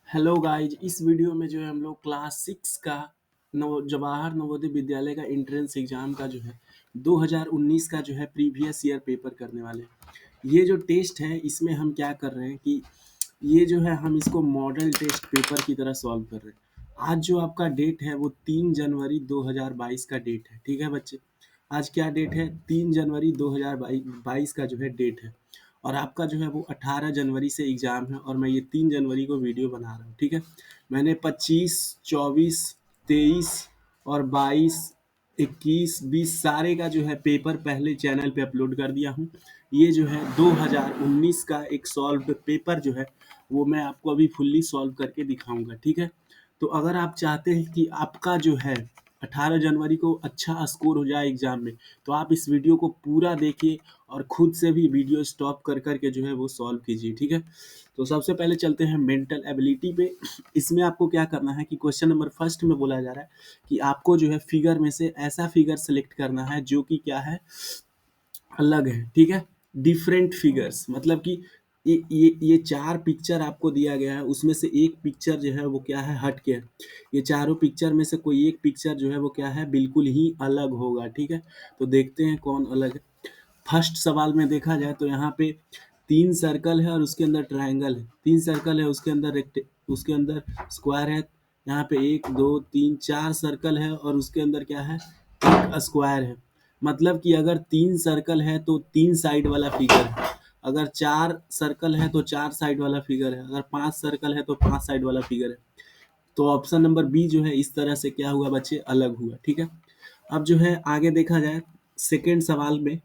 Hello guys, इस video में जो है हम लोग क्लास 6 का जवाहर नवोदय विद्यालय का एंट्रेंस एग्जाम का जो है 2019 का जो है प्रीवियस ईयर पेपर करने वाले हैं। ये जो टेस्ट है इसमें हम क्या कर रहे हैं कि ये जो है हम इसको मॉडल टेस्ट पेपर की तरह सॉल्व कर रहे हैं। आज जो आपका डेट है वो 3 जनवरी 2022 का डेट है। ठीक है बच्चे, आज क्या डेट है? 3 जनवरी 2022 का जो है डेट है। और आपका जो है वो 18 जनवरी से एग्ज़ाम है और मैं ये 3 जनवरी को वीडियो बना रहा हूँ। ठीक है, मैंने 25, 24, 23 और 22, 21, 20 सारे का जो है पेपर पहले चैनल पे अपलोड कर दिया हूँ। ये जो है 2019 का एक सॉल्व पेपर जो है वो मैं आपको अभी फुल्ली सॉल्व करके दिखाऊंगा। ठीक है, तो अगर आप चाहते हैं कि आपका जो है 18 जनवरी को अच्छा स्कोर हो जाए एग्जाम में, तो आप इस वीडियो को पूरा देखिए और खुद से भी वीडियो स्टॉप कर कर के जो है वो सॉल्व कीजिए। ठीक है, तो सबसे पहले चलते हैं मेंटल एबिलिटी पे। इसमें आपको क्या करना है कि क्वेश्चन नंबर फर्स्ट में बोला जा रहा है कि आपको जो है फिगर में से ऐसा फिगर सेलेक्ट करना है जो कि क्या है, अलग है। ठीक है, डिफरेंट फिगर्स मतलब कि ये चार पिक्चर आपको दिया गया है, उसमें से एक पिक्चर जो है वो क्या है, हट के है। ये चारों पिक्चर में से कोई एक पिक्चर जो है वो क्या है, बिल्कुल ही अलग होगा। ठीक है, तो देखते हैं कौन अलग है। फर्स्ट सवाल में देखा जाए तो यहाँ पे 3 सर्कल है और उसके अंदर ट्रायंगल है। 3 सर्कल है, उसके अंदर स्क्वायर है। यहाँ पे 1, 2, 3, 4 सर्कल है और उसके अंदर क्या है, एक स्क्वायर है। मतलब कि अगर 3 सर्कल है तो 3 साइड वाला फिगर है। अगर 4 सर्कल है तो 4 साइड वाला फिगर है। अगर 5 सर्कल है तो 5 साइड वाला फिगर है। तो ऑप्शन नंबर बी जो है इस तरह से क्या हुआ बच्चे, अलग हुआ। ठीक है, अब जो है आगे देखा जाए सेकेंड सवाल में।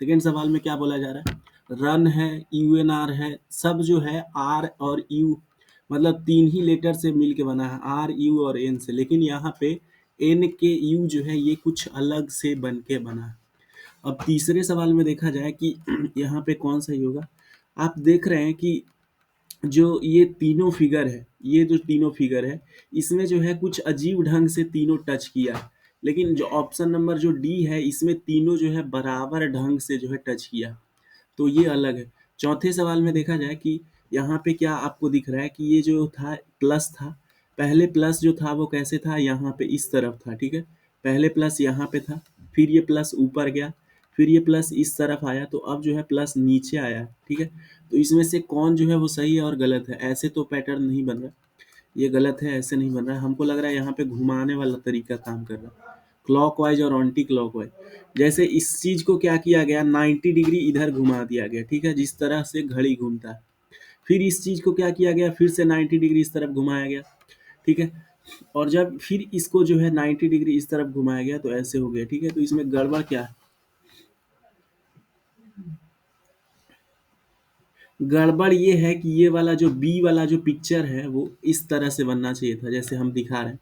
सेकेंड सवाल में क्या बोला जा रहा है, रन है, यूएनआर है, सब जो है आर और यू मतलब तीन ही लेटर से मिल के बना है, आर यू और एन से। लेकिन यहाँ पे एन के यू जो है ये कुछ अलग से बन के बना है। अब तीसरे सवाल में देखा जाए कि यहाँ पे कौन सही होगा। आप देख रहे हैं कि जो ये तीनों फिगर है, ये जो तीनों फिगर है इसमें जो है कुछ अजीब ढंग से तीनों टच किया है। लेकिन जो ऑप्शन नंबर जो डी है इसमें तीनों जो है बराबर ढंग से जो है टच किया, तो ये अलग है। चौथे सवाल में देखा जाए कि यहाँ पे क्या आपको दिख रहा है कि ये जो था प्लस था, पहले प्लस जो था वो कैसे था, यहाँ पे इस तरफ था। ठीक है, पहले प्लस यहाँ पे था, फिर ये प्लस ऊपर गया, फिर ये प्लस इस तरफ आया, तो अब जो है प्लस नीचे आया। ठीक है, तो इसमें से कौन जो है वो सही है और गलत है? ऐसे तो पैटर्न नहीं बन रहा, ये गलत है, ऐसे नहीं बन रहा है। हमको लग रहा है यहाँ पे घुमाने वाला तरीका काम कर रहा है, क्लॉकवाइज और एंटी क्लॉकवाइज। जैसे इस चीज को क्या किया गया, 90 डिग्री इधर घुमा दिया गया। ठीक है, जिस तरह से घड़ी घूमता है। फिर इस चीज को क्या किया गया, फिर से 90 डिग्री इस तरफ घुमाया गया। ठीक है, और जब फिर इसको जो है 90 डिग्री इस तरफ घुमाया गया तो ऐसे हो गया। ठीक है, तो इसमें गड़बड़ क्या है, गड़बड़ ये है कि ये वाला जो बी वाला जो पिक्चर है वो इस तरह से बनना चाहिए था, जैसे हम दिखा रहे हैं।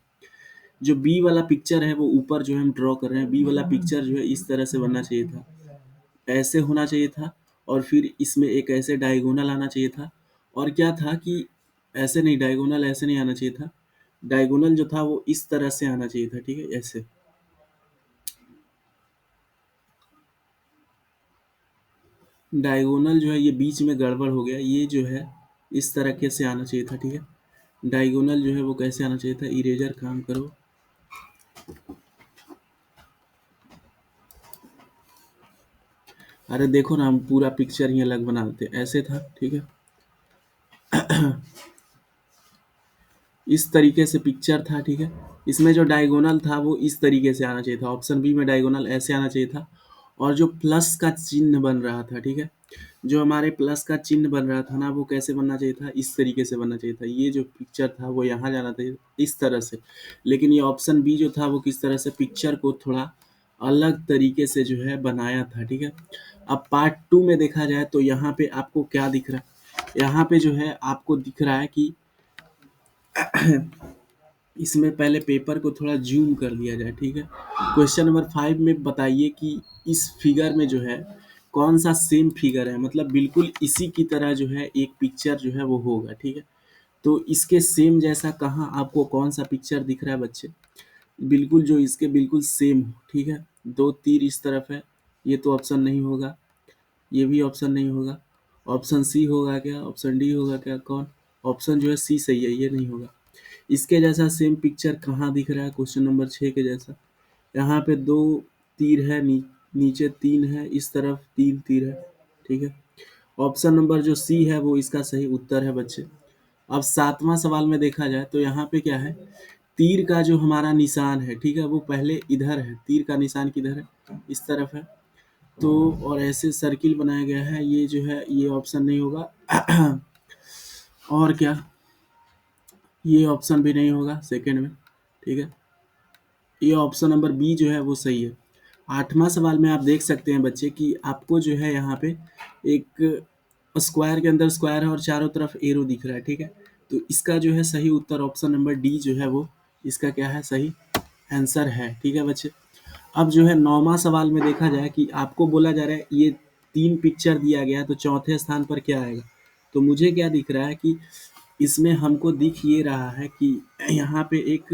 जो बी वाला पिक्चर है वो ऊपर जो हम ड्रॉ कर रहे हैं, बी वाला पिक्चर जो है इस तरह से बनना चाहिए था, ऐसे होना चाहिए था। और फिर इसमें एक ऐसे डायगोनल आना चाहिए था। और क्या था कि ऐसे नहीं, डायगोनल ऐसे नहीं आना चाहिए था, डायगोनल जो था वो इस तरह से आना चाहिए था। ठीक है, ऐसे डायगोनल जो है ये बीच में गड़बड़ हो गया, ये जो है इस तरह से आना चाहिए था। ठीक है, डायगोनल जो है वो कैसे आना चाहिए था, इरेजर काम करो। अरे देखो ना, हम पूरा पिक्चर ही अलग बना देते, ऐसे था। ठीक है, इस तरीके से पिक्चर था। ठीक है, इसमें जो डायगोनल था वो इस तरीके से आना चाहिए था, ऑप्शन बी में डायगोनल ऐसे आना चाहिए था। और जो प्लस का चिन्ह बन रहा था, ठीक है, जो हमारे प्लस का चिन्ह बन रहा था ना वो कैसे बनना चाहिए था, इस तरीके से बनना चाहिए था। ये जो पिक्चर था वो यहाँ जाना चाहिए इस तरह से। लेकिन ये ऑप्शन बी जो था वो किस तरह से पिक्चर को थोड़ा अलग तरीके से जो है बनाया था। ठीक है, अब पार्ट टू में देखा जाए तो यहाँ पे आपको क्या दिख रहा है, यहाँ पे जो है आपको दिख रहा है कि इसमें पहले पेपर को थोड़ा जूम कर लिया जाए। ठीक है, क्वेश्चन नंबर 5 में बताइए कि इस फिगर में जो है कौन सा सेम फिगर है, मतलब बिल्कुल इसी की तरह जो है एक पिक्चर जो है वो होगा। ठीक है, तो इसके सेम जैसा कहाँ आपको कौन सा पिक्चर दिख रहा है बच्चे, बिल्कुल जो इसके बिल्कुल सेम हो। ठीक है, दो तीर इस तरफ है, ये तो ऑप्शन नहीं होगा, ये भी ऑप्शन नहीं होगा। ऑप्शन सी होगा क्या, ऑप्शन डी होगा क्या, कौन? ऑप्शन जो है सी सही है, ये नहीं होगा। इसके जैसा सेम पिक्चर कहाँ दिख रहा है क्वेश्चन नंबर 6 के जैसा? यहाँ पे 2 तीर है, नीचे 3 है, इस तरफ 3 तीर है, ठीक है। ऑप्शन नंबर जो सी है वो इसका सही उत्तर है बच्चे। अब 7वां सवाल में देखा जाए तो यहाँ पे क्या है, तीर का जो हमारा निशान है, ठीक है, वो पहले इधर है, तीर का निशान किधर है, इस तरफ है। तो और ऐसे सर्किल बनाया गया है, ये जो है ये ऑप्शन नहीं होगा। और क्या, ये ऑप्शन भी नहीं होगा सेकंड में, ठीक है। ये ऑप्शन नंबर बी जो है वो सही है। 8वां सवाल में आप देख सकते हैं बच्चे कि आपको जो है यहाँ पे एक स्क्वायर के अंदर स्क्वायर है और चारों तरफ एरो दिख रहा है, ठीक है। तो इसका जो है सही उत्तर ऑप्शन नंबर डी जो है वो इसका क्या है, सही आंसर है, ठीक है बच्चे। अब जो है 9वां सवाल में देखा जाए कि आपको बोला जा रहा है ये 3 पिक्चर दिया गया है तो चौथे स्थान पर क्या आएगा? तो मुझे क्या दिख रहा है कि इसमें हमको दिख ये रहा है कि यहाँ पे एक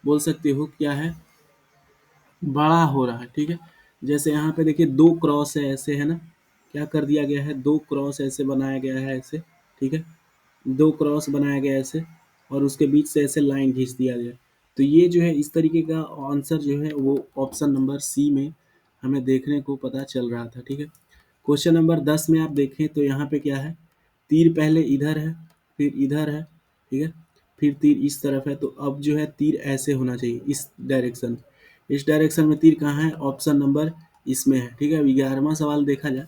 बोल सकते हो क्या है, बड़ा हो रहा है, ठीक है। जैसे यहाँ पे देखिए 2 क्रॉस है, ऐसे है ना, क्या कर दिया गया है, 2 क्रॉस ऐसे बनाया गया है ऐसे, ठीक है। 2 क्रॉस बनाया गया है ऐसे और उसके बीच से ऐसे लाइन खींच दिया गया। तो ये जो है इस तरीके का आंसर जो है वो ऑप्शन नंबर सी में हमें देखने को पता चल रहा था, ठीक है। क्वेश्चन नंबर 10 में आप देखें तो यहाँ पे क्या है, तीर पहले इधर है, फिर इधर है, ठीक है, फिर तीर इस तरफ है। तो अब जो है तीर ऐसे होना चाहिए, इस डायरेक्शन में तीर कहाँ है, ऑप्शन नंबर इसमें है, ठीक है। अब 11वां सवाल देखा जाए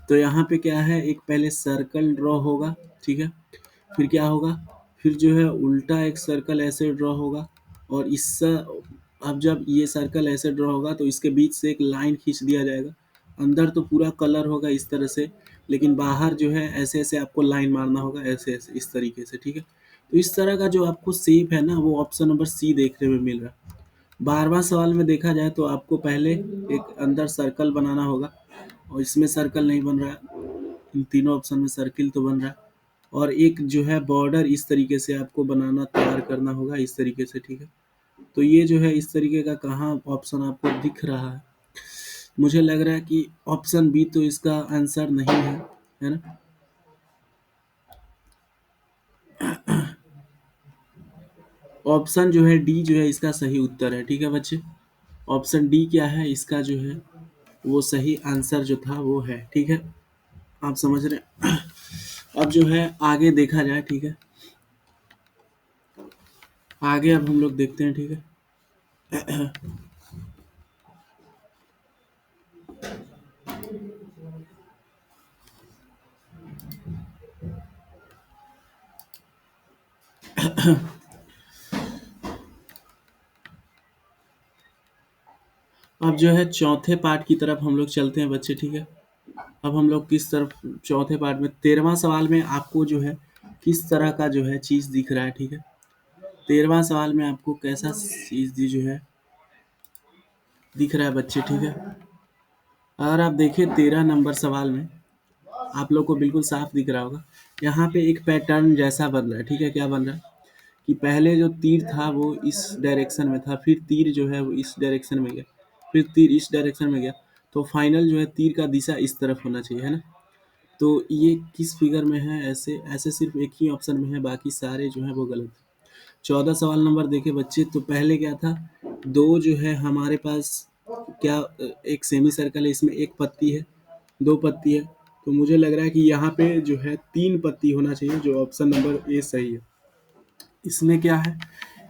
तो यहाँ पे क्या है, एक पहले सर्कल ड्रॉ होगा, ठीक है, फिर क्या होगा, फिर जो है उल्टा एक सर्कल ऐसे ड्रॉ होगा और इससे अब जब ये सर्कल ऐसे ड्रॉ होगा तो इसके बीच से एक लाइन खींच दिया जाएगा। अंदर तो पूरा कलर होगा इस तरह से, लेकिन बाहर जो है ऐसे ऐसे आपको लाइन मारना होगा, ऐसे ऐसे इस तरीके से, ठीक है। तो इस तरह का जो आपको शेप है ना वो ऑप्शन नंबर सी देखने में मिल रहा है। 12वां सवाल में देखा जाए तो आपको पहले एक अंदर सर्कल बनाना होगा और इसमें सर्कल नहीं बन रहा है, इन तीनों ऑप्शन में सर्किल तो बन रहा है। और एक जो है बॉर्डर इस तरीके से आपको बनाना तैयार करना होगा इस तरीके से, ठीक है। तो ये जो है इस तरीके का कहाँ ऑप्शन आपको दिख रहा है? मुझे लग रहा है कि ऑप्शन बी तो इसका आंसर नहीं है ना। ऑप्शन जो है डी जो है इसका सही उत्तर है, ठीक है बच्चे। ऑप्शन डी क्या है इसका जो है वो सही आंसर जो था वो है, ठीक है। आप समझ रहे हैं? अब जो है आगे देखा जाए, ठीक है, आगे अब हम लोग देखते हैं, ठीक है। अब जो है चौथे पार्ट की तरफ हम लोग चलते हैं बच्चे, ठीक है। अब हम लोग किस तरफ, चौथे पार्ट में 13वां सवाल में आपको जो है किस तरह का जो है चीज़ दिख रहा है, ठीक है। 13वां सवाल में आपको कैसा चीज़ जो है दिख रहा है बच्चे, ठीक है। अगर आप देखें 13 नंबर सवाल में आप लोग को बिल्कुल साफ दिख रहा होगा, यहाँ पे एक पैटर्न जैसा बन रहा है, ठीक है। क्या बन रहा है कि पहले जो तीर था वो इस डायरेक्शन में था, फिर तीर जो है वो इस डायरेक्शन में गया, फिर तीर इस डायरेक्शन में गया। तो फाइनल जो है तीर का दिशा इस तरफ होना चाहिए, है ना। तो ये किस फिगर में है, ऐसे ऐसे सिर्फ एक ही ऑप्शन में है, बाकी सारे जो है वो गलत है। 14 सवाल नंबर देखे बच्चे तो पहले क्या था, दो जो है हमारे पास क्या, एक सेमी सर्कल है, इसमें एक पत्ती है, दो पत्ती है। तो मुझे लग रहा है कि यहाँ पे जो है 3 पत्ती होना चाहिए, जो ऑप्शन नंबर ए सही है। इसमें क्या है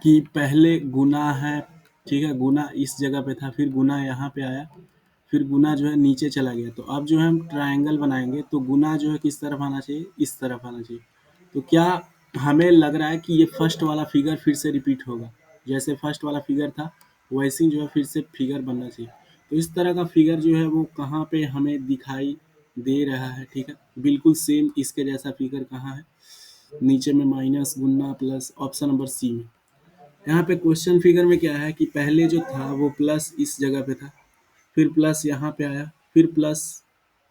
कि पहले गुना है, ठीक है, गुना इस जगह पे था, फिर गुना यहाँ पे आया, फिर गुना जो है नीचे चला गया। तो अब जो है हम ट्रायंगल बनाएंगे तो गुना जो है किस तरफ आना चाहिए, इस तरफ आना चाहिए। तो क्या हमें लग रहा है कि ये फर्स्ट वाला फिगर फिर से रिपीट होगा, जैसे फर्स्ट वाला फिगर था वैसे ही जो है फिर से फिगर बनना चाहिए। तो इस तरह का फिगर जो है वो कहाँ पे हमें दिखाई दे रहा है, ठीक है, बिल्कुल सेम इसके जैसा फिगर कहाँ है, नीचे में माइनस गुना प्लस, ऑप्शन नंबर सी में। यहाँ पे क्वेश्चन फिगर में क्या है कि पहले जो था वो प्लस इस जगह पे था, फिर प्लस यहाँ पे आया, फिर प्लस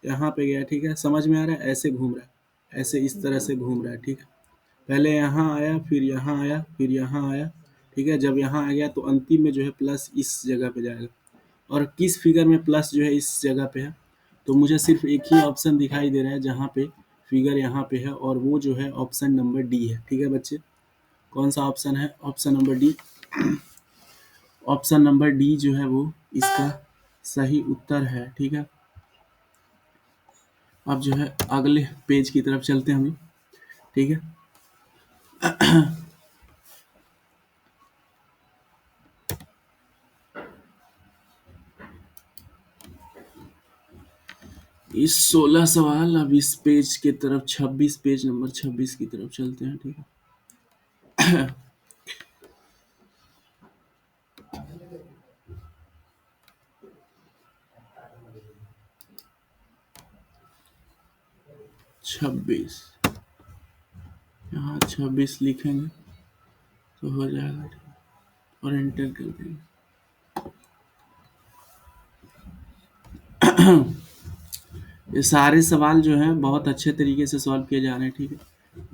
यहाँ पे गया, ठीक है। समझ में आ रहा है, ऐसे घूम रहा है, ऐसे इस तरह से घूम रहा है, ठीक है। पहले यहाँ आया, फिर यहाँ आया, फिर यहाँ आया, ठीक है। जब यहाँ आ गया तो अंतिम में जो है प्लस इस जगह पे जाएगा। और किस फिगर में प्लस जो है इस जगह पे है, तो मुझे सिर्फ एक ही ऑप्शन दिखाई दे रहा है जहाँ पे फिगर यहाँ पे है और वो जो है ऑप्शन नंबर डी है। ठीक है बच्चे, कौन सा ऑप्शन है? Option number D. Option number D जो है वो इसका सही उत्तर है। ठीक है, अब जो है अगले पेज की तरफ चलते हैं हम लोग। ठीक है, 16 सवाल। अब इस पेज की तरफ 26 पेज नंबर 26 की तरफ चलते हैं। ठीक है, 26, यहाँ 26 लिखेंगे तो हो जाएगा। ठीक है, और एंटर कर देंगे। ये सारे सवाल जो हैं बहुत अच्छे तरीके से सॉल्व किए जा रहे हैं। ठीक है,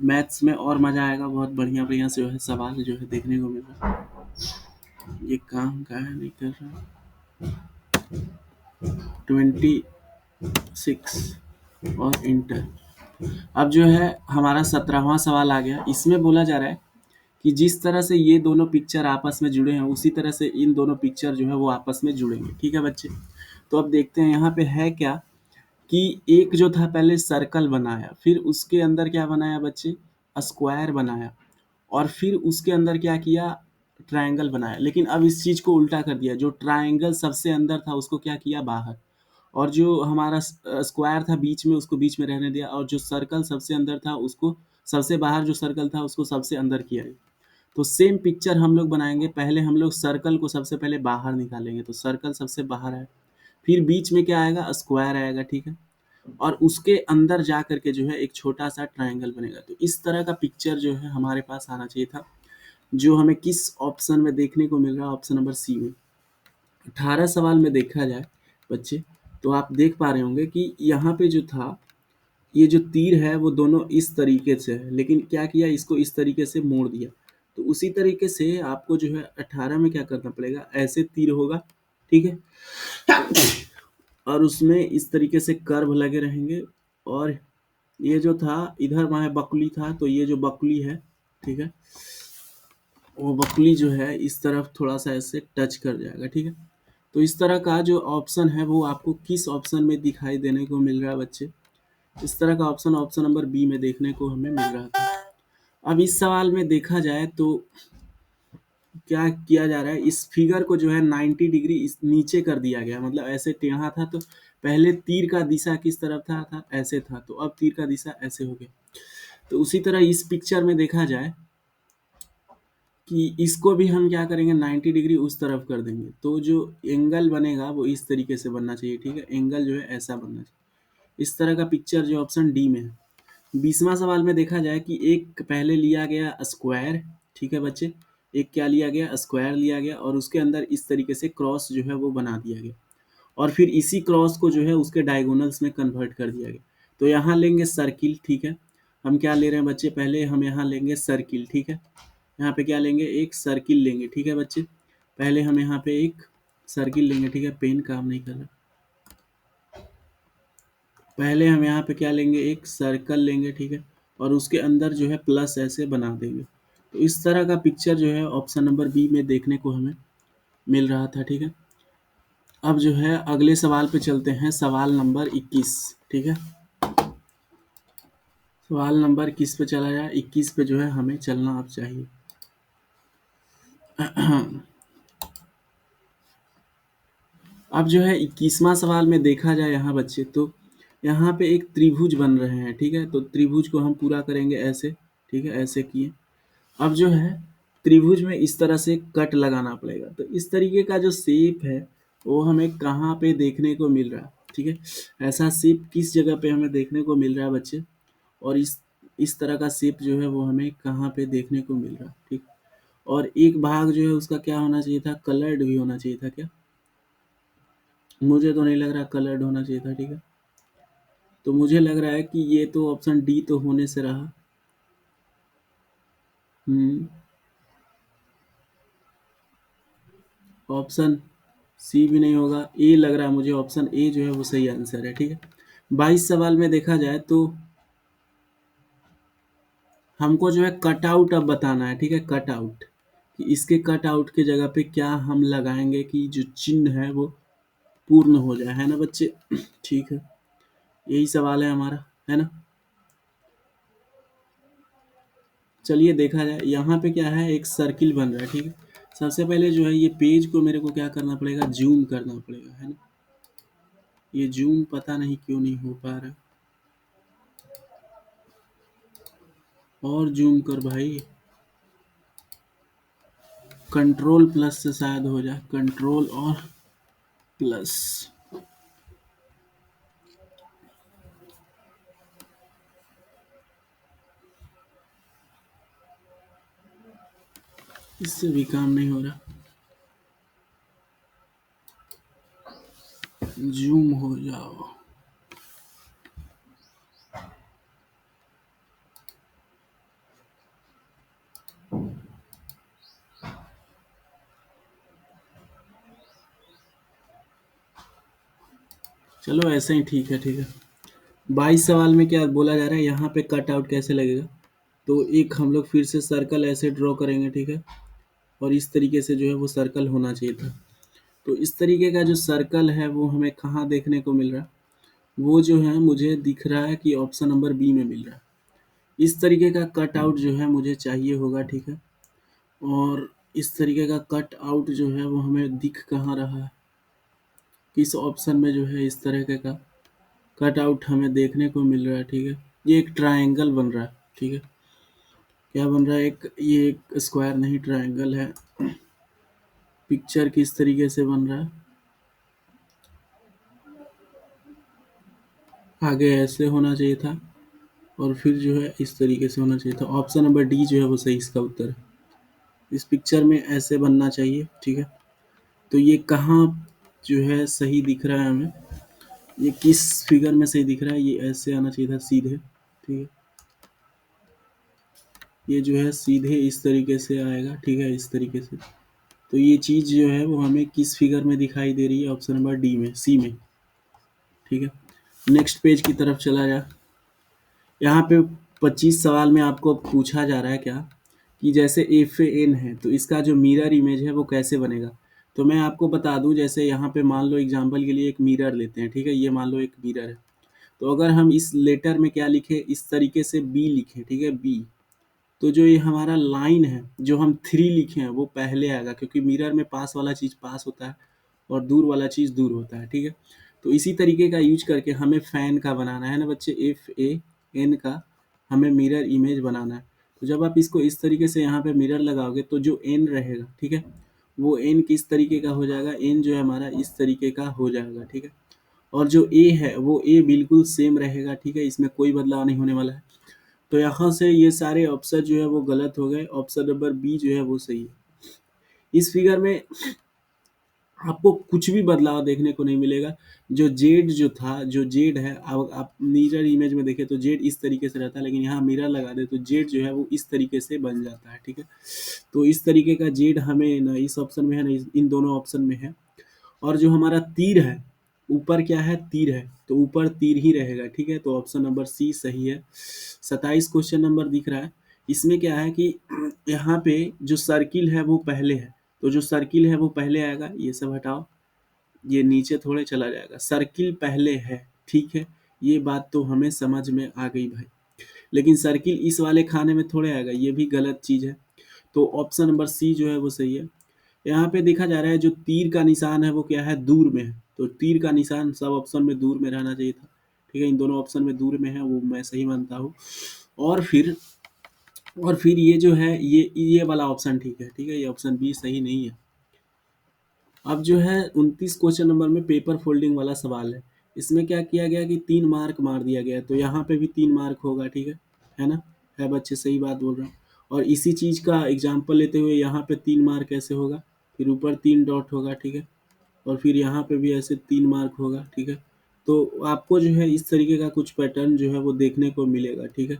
मैथ्स में और मज़ा आएगा, बहुत बढ़िया बढ़िया से जो है सवाल जो है देखने को मिल रहा है। ये काम का है नहीं कर रहा। 26 और इंटर। अब जो है हमारा 17वां सवाल आ गया। इसमें बोला जा रहा है कि जिस तरह से ये दोनों पिक्चर आपस में जुड़े हैं उसी तरह से इन दोनों पिक्चर जो है वो आपस में जुड़ेंगे। ठीक है बच्चे, तो अब देखते हैं यहाँ पे है क्या कि एक जो था पहले सर्कल बनाया, फिर उसके अंदर क्या बनाया बच्चे? स्क्वायर बनाया, और फिर उसके अंदर क्या किया? ट्रायंगल बनाया। लेकिन अब इस चीज़ को उल्टा कर दिया, जो ट्रायंगल सबसे अंदर था उसको क्या किया? बाहर, और जो हमारा स्क्वायर था बीच में उसको बीच में रहने दिया, और जो सर्कल सबसे अंदर था उसको सबसे बाहर, जो सर्कल था उसको सबसे अंदर किया। तो सेम पिक्चर हम लोग बनाएंगे। पहले हम लोग सर्कल को सबसे पहले बाहर निकालेंगे, तो सर्कल सबसे बाहर है, फिर बीच में क्या आएगा? स्क्वायर आएगा। ठीक है, और उसके अंदर जा करके जो है एक छोटा सा ट्रायंगल बनेगा। तो इस तरह का पिक्चर जो है हमारे पास आना चाहिए था, जो हमें किस ऑप्शन में देखने को मिल रहा है? ऑप्शन नंबर सी में। 18 सवाल में देखा जाए बच्चे, तो आप देख पा रहे होंगे कि यहाँ पे जो था, ये जो तीर है वो दोनों इस तरीके से है, लेकिन क्या किया? इसको इस तरीके से मोड़ दिया। तो उसी तरीके से आपको जो है 18 में क्या करना पड़ेगा? ऐसे तीर होगा। ठीक है, और उसमें इस तरीके से कर्व लगे रहेंगे, और ये जो था इधर वहाँ बकुली था, तो ये जो बकुली है, ठीक है, वो बकुली जो है इस तरफ थोड़ा सा ऐसे टच कर जाएगा। ठीक है, तो इस तरह का जो ऑप्शन है वो आपको किस ऑप्शन में दिखाई देने को मिल रहा है बच्चे? इस तरह का ऑप्शन ऑप्शन नंबर बी में देखने को हमें मिल रहा था। अब इस सवाल में देखा जाए तो क्या किया जा रहा है? इस फिगर को जो है 90 डिग्री इस नीचे कर दिया गया, मतलब ऐसे टेढ़ा था, तो पहले तीर का दिशा किस तरफ था? ऐसे था, तो अब तीर का दिशा ऐसे हो गया। तो उसी तरह इस पिक्चर में देखा जाए कि इसको भी हम क्या करेंगे? 90 डिग्री उस तरफ कर देंगे, तो जो एंगल बनेगा वो इस तरीके से बनना चाहिए। ठीक है, एंगल जो है ऐसा बनना चाहिए। इस तरह का पिक्चर जो ऑप्शन डी में है। 20वां सवाल में देखा जाए कि एक पहले लिया गया स्क्वायर। ठीक है बच्चे, एक क्या लिया गया? स्क्वायर लिया गया, और उसके अंदर इस तरीके से क्रॉस जो है वो बना दिया गया, और फिर इसी क्रॉस को जो है उसके डायगोनल्स में कन्वर्ट कर दिया गया। तो यहाँ लेंगे सर्किल। ठीक है, हम क्या ले रहे हैं बच्चे? पहले हम यहाँ लेंगे सर्किल। ठीक है, यहाँ पे क्या लेंगे? एक सर्किल लेंगे। ठीक है बच्चे, पहले हम यहाँ पे एक सर्किल लेंगे। ठीक है, पेन काम नहीं कर रहा। पहले हम यहाँ पे क्या लेंगे? एक सर्कल लेंगे। ठीक है, और उसके अंदर जो है प्लस ऐसे बना देंगे। तो इस तरह का पिक्चर जो है ऑप्शन नंबर बी में देखने को हमें मिल रहा था। ठीक है, अब जो है अगले सवाल पे चलते हैं, सवाल नंबर 21। ठीक है, सवाल नंबर किस पे चला जाए? 21 पे जो है हमें चलना अब चाहिए। अब जो है 21वां सवाल में देखा जाए यहाँ बच्चे, तो यहाँ पे एक त्रिभुज बन रहे हैं। ठीक है, तो त्रिभुज को हम पूरा करेंगे ऐसे। ठीक है, ऐसे किए। अब जो है त्रिभुज में इस तरह से कट लगाना पड़ेगा। तो इस तरीके का जो शेप है वो हमें कहाँ पे देखने को मिल रहा है? ठीक है, ऐसा शेप किस जगह पे हमें देखने को मिल रहा है बच्चे? और इस तरह का शेप जो है वो हमें कहाँ पे देखने को मिल रहा है? ठीक, और एक भाग जो है उसका क्या होना चाहिए था? कलर्ड भी होना चाहिए था क्या? मुझे तो नहीं लग रहा कलर्ड होना चाहिए था। ठीक है, तो मुझे लग रहा है कि ये तो ऑप्शन डी तो होने से रहा। ऑप्शन सी भी नहीं होगा, ए लग रहा है मुझे। ऑप्शन ए जो है वो सही आंसर है। ठीक है, 22 सवाल में देखा जाए तो हमको जो है कट आउट अब बताना है, ठीक है, कट आउट, कि इसके कट आउट के जगह पे क्या हम लगाएंगे कि जो चिन्ह है वो पूर्ण हो जाए, है ना बच्चे? ठीक है, यही सवाल है हमारा, है ना? चलिए देखा जाए, यहाँ पे क्या है, एक सर्किल बन रहा है, ठीक है। सबसे पहले जो है ये पेज को मेरे को क्या करना पड़ेगा, जूम करना पड़ेगा, है ना? ये जूम पता नहीं क्यों नहीं हो पा रहा, और जूम कर भाई, कंट्रोल प्लस से शायद हो जाए, कंट्रोल और प्लस, इससे भी काम नहीं हो रहा, जूम हो जाओ। चलो ऐसे ही ठीक है, ठीक है। 22 सवाल में क्या बोला जा रहा है, यहाँ पे कट आउट कैसे लगेगा? तो एक हम लोग फिर से सर्कल ऐसे ड्रॉ करेंगे, ठीक है, और इस तरीके से जो है वो सर्कल होना चाहिए था। तो इस तरीके का जो सर्कल है वो हमें कहाँ देखने को मिल रहा है? वो जो है मुझे दिख रहा है कि ऑप्शन नंबर बी में मिल रहा है। इस तरीके का कट आउट जो है मुझे चाहिए होगा, ठीक है। और इस तरीके का कट आउट जो है वो हमें दिख कहाँ रहा है, किस ऑप्शन में जो है इस तरीके का कट आउट हमें देखने को मिल रहा है, ठीक है। ये एक ट्रायंगल बन रहा है, ठीक है। क्या बन रहा है, एक ये एक स्क्वायर नहीं ट्रायंगल है। पिक्चर किस तरीके से बन रहा है, आगे ऐसे होना चाहिए था, और फिर जो है इस तरीके से होना चाहिए था। ऑप्शन नंबर डी जो है वो सही इसका उत्तर है। इस पिक्चर में ऐसे बनना चाहिए, ठीक है। तो ये कहाँ जो है सही दिख रहा है हमें, ये किस फिगर में सही दिख रहा है, ये ऐसे आना चाहिए था सीधे, ठीक है। ये जो है सीधे इस तरीके से आएगा, ठीक है, इस तरीके से। तो ये चीज़ जो है वो हमें किस फिगर में दिखाई दे रही है, ऑप्शन नंबर डी में, सी में, ठीक है। नेक्स्ट पेज की तरफ चला जा। यहाँ पे 25 सवाल में आपको पूछा जा रहा है क्या, कि जैसे एफ एन है तो इसका जो मिरर इमेज है वो कैसे बनेगा। तो मैं आपको बता दूं, जैसे यहाँ पे मान लो एग्जांपल के लिए एक मिरर लेते हैं, ठीक है, ये मान लो एक मिरर है। तो अगर हम इस लेटर में क्या लिखे, इस तरीके से बी लिखे, ठीक है, बी, तो जो ये हमारा लाइन है जो हम 3 लिखे हैं वो पहले आएगा, क्योंकि मिरर में पास वाला चीज़ पास होता है और दूर वाला चीज़ दूर होता है, ठीक है। तो इसी तरीके का यूज करके हमें फैन का बनाना है ना बच्चे, एफ ए एन का हमें मिरर इमेज बनाना है। तो जब आप इसको इस तरीके से यहाँ पे मिरर लगाओगे तो जो एन रहेगा, ठीक है, वो एन किस तरीके का हो जाएगा, एन जो है हमारा इस तरीके का हो जाएगा, ठीक है। और जो ए है वो ए बिल्कुल सेम रहेगा, ठीक है, इसमें कोई बदलाव नहीं होने वाला है। तो यहाँ से ये सारे ऑप्शन जो है वो गलत हो गए, ऑप्शन नंबर बी जो है वो सही है। इस फिगर में आपको कुछ भी बदलाव देखने को नहीं मिलेगा। जो जेड जो था, जो जेड है, अब आप मिरर इमेज में देखें तो जेड इस तरीके से रहता है, लेकिन यहाँ मिरर लगा दे तो जेड जो है वो इस तरीके से बन जाता है, ठीक है। तो इस तरीके का जेड हमें ना इस ऑप्शन में है ना इन दोनों ऑप्शन में है। और जो हमारा तीर है, ऊपर क्या है, तीर है, तो ऊपर तीर ही रहेगा, ठीक है। तो ऑप्शन नंबर सी सही है। 27 क्वेश्चन नंबर दिख रहा है। इसमें क्या है कि यहाँ पे जो सर्किल है वो पहले है, तो जो सर्किल है वो पहले आएगा, ये सब हटाओ, ये नीचे थोड़े चला जाएगा, सर्किल पहले है, ठीक है। ये बात तो हमें समझ में आ गई भाई, लेकिन सर्किल इस वाले खाने में थोड़े आएगा, ये भी गलत चीज़ है। तो ऑप्शन नंबर सी जो है वो सही है। यहाँ पे देखा जा रहा है जो तीर का निशान है वो क्या है, दूर में है, तो तीर का निशान सब ऑप्शन में दूर में रहना चाहिए था, ठीक है। इन दोनों ऑप्शन में दूर में है, वो मैं सही मानता हूँ। और फिर और फिर ये जो है ये वाला ऑप्शन ठीक है, ठीक है, ये ऑप्शन बी सही नहीं है। अब जो है 29 क्वेश्चन नंबर में पेपर फोल्डिंग वाला सवाल है। इसमें क्या किया गया कि 3 मार्क मार दिया गया है, तो यहाँ पे भी 3 मार्क होगा, ठीक है ना? है बच्चे, सही बात बोल रहा हूँ। और इसी चीज़ का एग्जाम्पल लेते हुए यहाँ पे 3 मार्क कैसे होगा, फिर ऊपर 3 डॉट होगा, ठीक है, और फिर यहाँ पे भी ऐसे 3 मार्क होगा, ठीक है। तो आपको जो है इस तरीके का कुछ पैटर्न जो है वो देखने को मिलेगा, ठीक है।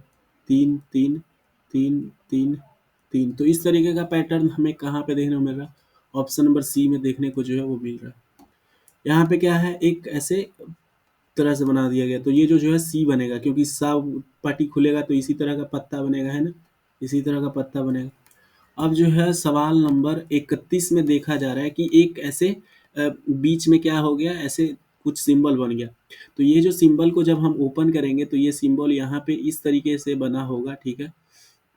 3 3 3 3 3, तो इस तरीके का पैटर्न हमें कहाँ पे देखने को मिल रहा है, ऑप्शन नंबर सी में देखने को जो है वो मिल रहा है। यहाँ पे क्या है, एक ऐसे तरह से बना दिया गया, तो ये जो है सी बनेगा, क्योंकि सब पट्टी खुलेगा तो इसी तरह का पत्ता बनेगा, है ना। इसी तरह का पत्ता बनेगा। अब जो है सवाल नंबर 31 में देखा जा रहा है कि एक ऐसे बीच में क्या हो गया, ऐसे कुछ सिंबल बन गया। तो ये जो सिंबल को जब हम ओपन करेंगे तो ये सिंबल यहाँ पे इस तरीके से बना होगा, ठीक है,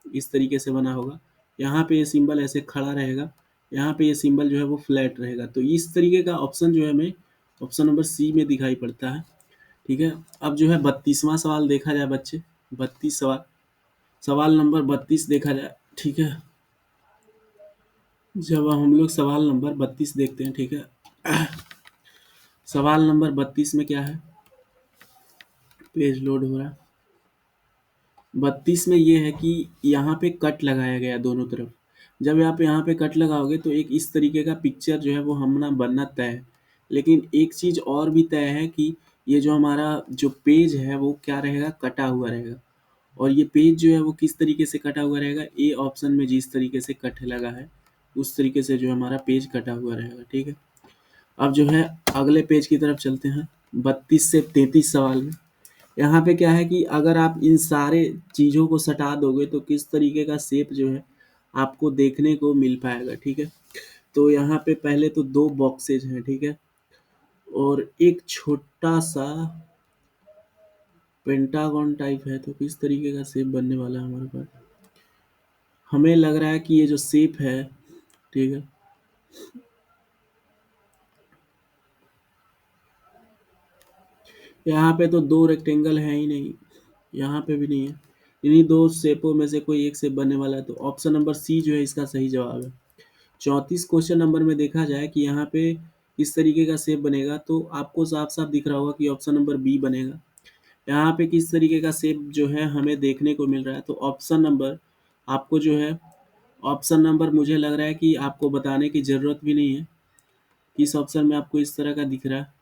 इस तरीके से बना होगा। यहाँ पे ये सिंबल ऐसे खड़ा रहेगा, यहाँ पे ये सिंबल जो है वो फ्लैट रहेगा। तो इस तरीके का ऑप्शन जो है हमें ऑप्शन नंबर सी में दिखाई पड़ता है, ठीक है। अब जो है 32वां सवाल देखा जाए बच्चे, 32 सवाल, सवाल नंबर 32 देखा जाए, ठीक है। जब हम लोग सवाल नंबर 32 देखते हैं, ठीक है, सवाल नंबर 32 में क्या है, पेज लोड हो रहा है। 32 में ये है कि यहाँ पे कट लगाया गया दोनों तरफ। जब आप यहाँ पे कट लगाओगे तो एक इस तरीके का पिक्चर जो है वो हमना बनना तय है। लेकिन एक चीज़ और भी तय है कि ये जो हमारा जो पेज है वो क्या रहेगा, कटा हुआ रहेगा। और ये पेज जो है वो किस तरीके से कटा हुआ रहेगा, ए ऑप्शन में जिस तरीके से कट लगा है उस तरीके से जो हमारा पेज कटा हुआ रहेगा, ठीक है। अब जो है अगले पेज की तरफ चलते हैं, 32 से 33 सवाल में। यहाँ पे क्या है कि अगर आप इन सारे चीज़ों को सटा दोगे तो किस तरीके का शेप जो है आपको देखने को मिल पाएगा, ठीक है। तो यहाँ पे पहले तो 2 बॉक्सेज हैं, ठीक है, और एक छोटा सा पेंटागन टाइप है। तो किस तरीके का शेप बनने वाला है हमारे पास, हमें लग रहा है कि ये जो शेप है, ठीक है, यहाँ पे तो 2 रेक्टेंगल है ही नहीं, यहाँ पे भी नहीं है। इन्हीं 2 शेपों में से कोई एक शेप बनने वाला है। तो ऑप्शन नंबर सी जो है इसका सही जवाब है। 34 क्वेश्चन नंबर में देखा जाए कि यहाँ पे किस तरीके का शेप बनेगा तो आपको साफ-साफ दिख रहा होगा कि ऑप्शन नंबर बी बनेगा। यहाँ पे किस तरीके का शेप जो है हमें देखने को मिल रहा है, तो ऑप्शन नंबर आपको जो है, ऑप्शन नंबर मुझे लग रहा है कि आपको बताने की ज़रूरत भी नहीं है, किस ऑप्शन में आपको इस तरह का दिख रहा है।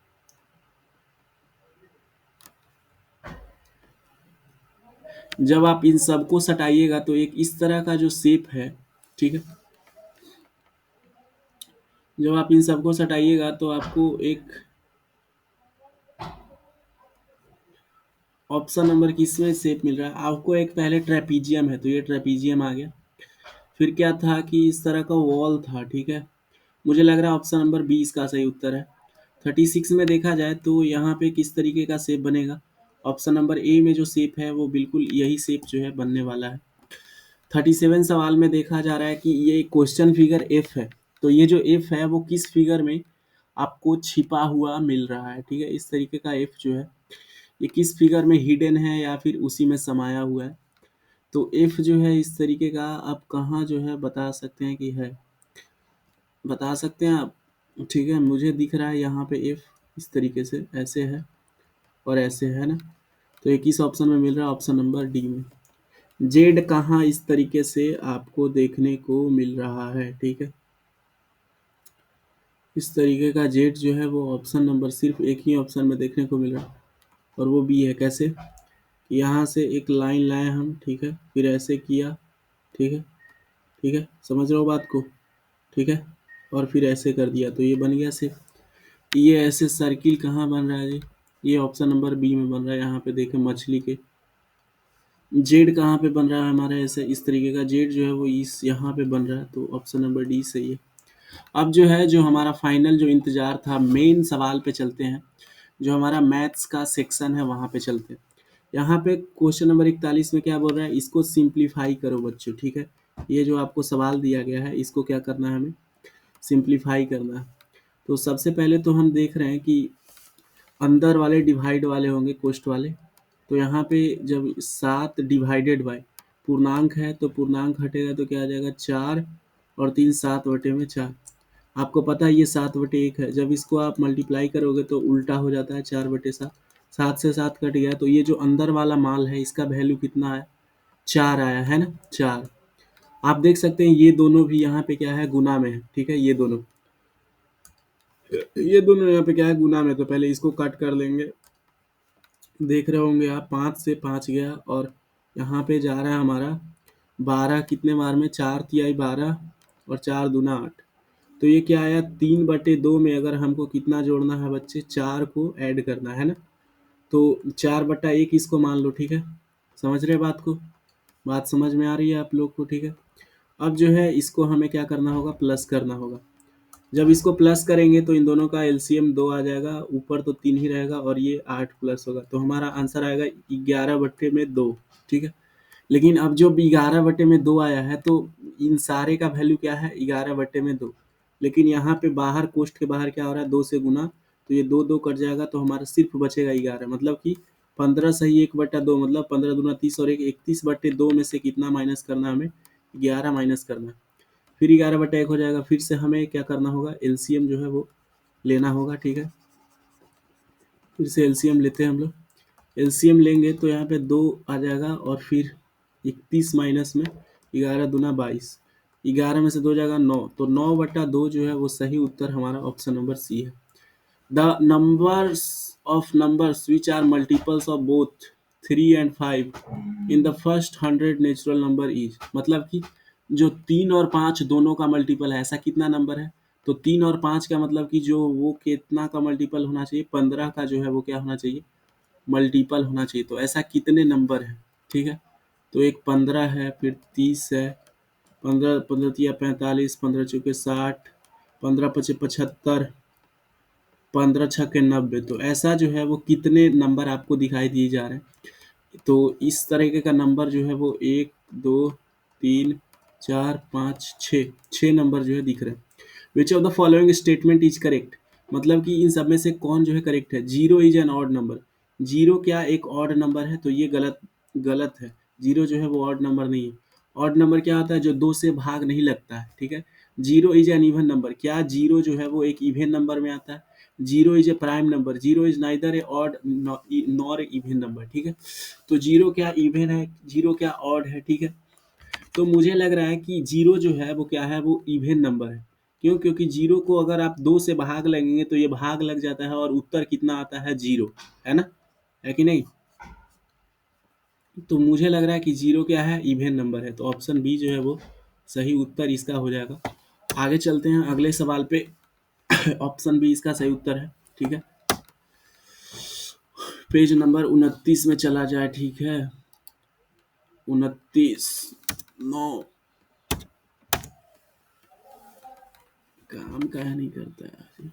जब आप इन सबको सटाइएगा तो एक इस तरह का जो शेप है, ठीक है, जब आप इन सबको सटाइएगा तो आपको एक ऑप्शन नंबर किसमें शेप मिल रहा है, आपको एक पहले ट्रेपीजियम है तो ये ट्रेपीजियम आ गया। फिर क्या था कि इस तरह का वॉल था, ठीक है। मुझे लग रहा है ऑप्शन नंबर बी इसका सही उत्तर है। 36 में देखा जाए तो यहाँ पे किस तरीके का शेप बनेगा, ऑप्शन नंबर ए में जो शेप है वो बिल्कुल यही शेप जो है बनने वाला है। 37 सवाल में देखा जा रहा है कि ये क्वेश्चन फिगर एफ है। तो ये जो एफ है वो किस फिगर में आपको छिपा हुआ मिल रहा है, ठीक है। इस तरीके का एफ जो है ये किस फिगर में हिडन है या फिर उसी में समाया हुआ है। तो एफ जो है इस तरीके का आप कहाँ जो है बता सकते हैं कि है, बता सकते हैं आप, ठीक है। मुझे दिख रहा है यहाँ पे एफ इस तरीके से ऐसे है और ऐसे है ना। तो ये किस ऑप्शन में मिल रहा है, ऑप्शन नंबर डी में। जेड कहाँ इस तरीके से आपको देखने को मिल रहा है, ठीक है। इस तरीके का जेड जो है वो ऑप्शन नंबर सिर्फ एक ही ऑप्शन में देखने को मिल रहा है और वो बी है। कैसे, यहाँ से एक लाइन लाए हम, ठीक है, फिर ऐसे किया, ठीक है, ठीक है, समझ रहे हो बात को, ठीक है, और फिर ऐसे कर दिया तो ये बन गया सिर्फ। ये ऐसे सर्किल कहाँ बन रहा है जी, ये ऑप्शन नंबर बी में बन रहा है। यहाँ पे देखें मछली के जेड कहाँ पे बन रहा है हमारा, ऐसे इस तरीके का जेड जो है वो इस यहाँ पे बन रहा है। तो ऑप्शन नंबर डी सही है। अब जो है जो हमारा फाइनल जो इंतजार था मेन सवाल पे चलते हैं, जो हमारा मैथ्स का सेक्शन है वहाँ पे चलते हैं। यहाँ पे क्वेश्चन नंबर 41 में क्या बोल रहा है, इसको सिंप्लीफाई करो बच्चों, ठीक है। ये जो आपको सवाल दिया गया है इसको क्या करना है, हमें सिंप्लीफाई करना है। तो सबसे पहले तो हम देख रहे हैं कि अंदर वाले डिवाइड वाले होंगे कोष्ठ वाले। तो यहाँ पे जब 7 डिवाइडेड बाय पूर्णांक है तो पूर्णांक हटेगा तो क्या आ जाएगा 4 और 3 7/4। आपको पता है ये 7/1 है। जब इसको आप मल्टीप्लाई करोगे तो उल्टा हो जाता है 4/7। 7 से 7 कट गया तो ये जो अंदर वाला माल है इसका वैल्यू कितना है, 4 आया है ना, 4। आप देख सकते हैं ये दोनों भी यहाँ पे क्या है, गुना में है, ठीक है। ये दोनों यहाँ पे क्या है, गुना में। तो पहले इसको कट कर लेंगे, देख रहे होंगे आप 5 से 5 गया और यहाँ पे जा रहा है हमारा 12 कितने बार में, 4 तिहाई 12 और 4 दूना 8। तो ये क्या आया, 3/2 में अगर हमको कितना जोड़ना है बच्चे, 4 को ऐड करना है ना। तो 4/1 इसको मान लो, ठीक है, समझ रहे बात को। बात समझ में आ रही है आप लोग को? ठीक है। अब जो है इसको हमें क्या करना होगा, प्लस करना होगा। जब इसको प्लस करेंगे तो इन दोनों का एलसीएम 2 आ जाएगा, ऊपर तो 3 ही रहेगा और ये 8 प्लस होगा, तो हमारा आंसर आएगा 11/2। ठीक है। लेकिन अब जो 11/2 आया है तो इन सारे का वैल्यू क्या है, 11/2। लेकिन यहाँ पे बाहर कोष्ठ के बाहर क्या हो रहा है, 2 से गुना, तो ये दो दो कट जाएगा तो हमारा सिर्फ बचेगा 11, मतलब कि 15 सही 1/2, मतलब 15 दूना 30 और 31/2 में से कितना माइनस करना है हमें, 11 माइनस करना है। फिर 11/1 हो जाएगा, फिर से हमें क्या करना होगा, एलसीएम जो है वो लेना होगा। ठीक है। फिर से एलसीएम लेते हैं हम लोग। एलसीएम लेंगे तो यहाँ पे 2 आ जाएगा और फिर 31 माइनस में 11 दूना 22, 11 में से 2 जाएगा 9, तो 9/2 जो है वो सही उत्तर हमारा ऑप्शन नंबर सी है। The numbers of numbers which are multiples of both 3 and 5 in the first 100 natural number is, मतलब कि जो 3 और 5 दोनों का मल्टीपल है, ऐसा कितना नंबर है, तो 3 और 5 का मतलब कि जो वो कितना का मल्टीपल होना चाहिए, 15 का जो है वो क्या होना चाहिए, मल्टीपल होना चाहिए। तो ऐसा कितने नंबर है? ठीक है। तो एक 15 है, फिर 30 है, 15 15 तिया 45, 15 चौके 60, 15 पचे 75, 15 छक्के 90, तो ऐसा जो है वो कितने नंबर आपको दिखाई दिए जा रहे हैं। तो इस तरीके का नंबर जो है वो 1 2 3 4 5 6, 6 नंबर जो है दिख रहे हैं। Which of the following statement is correct, मतलब कि इन सब में से कौन जो है करेक्ट है। Zero is an odd number, zero क्या एक ऑड नंबर है, तो ये गलत गलत है। जीरो जो है वो ऑड नंबर नहीं है। ऑड नंबर क्या होता है, जो 2 से भाग नहीं लगता है। ठीक है। Zero is an even number, क्या जीरो जो है वो एक इवन नंबर में आता है। Zero is a prime number, zero is neither A odd nor a even number. ठीक है। तो जीरो क्या इवन है, जीरो क्या ऑड है। ठीक है। तो मुझे लग रहा है कि जीरो जो है वो क्या है, वो इवन नंबर है। क्यों? क्योंकि जीरो को अगर आप 2 से भाग लगेंगे तो ये भाग लग जाता है और उत्तर कितना आता है, जीरो, है ना, है कि नहीं? तो मुझे लग रहा है कि जीरो क्या है, इवन नंबर है, तो ऑप्शन बी जो है वो सही उत्तर इसका हो जाएगा। आगे चलते हैं अगले सवाल पे। ऑप्शन बी इसका सही उत्तर है। ठीक है। पेज नंबर 29 में चला जाए। ठीक है। 29, 9, काम काहे नहीं करता है।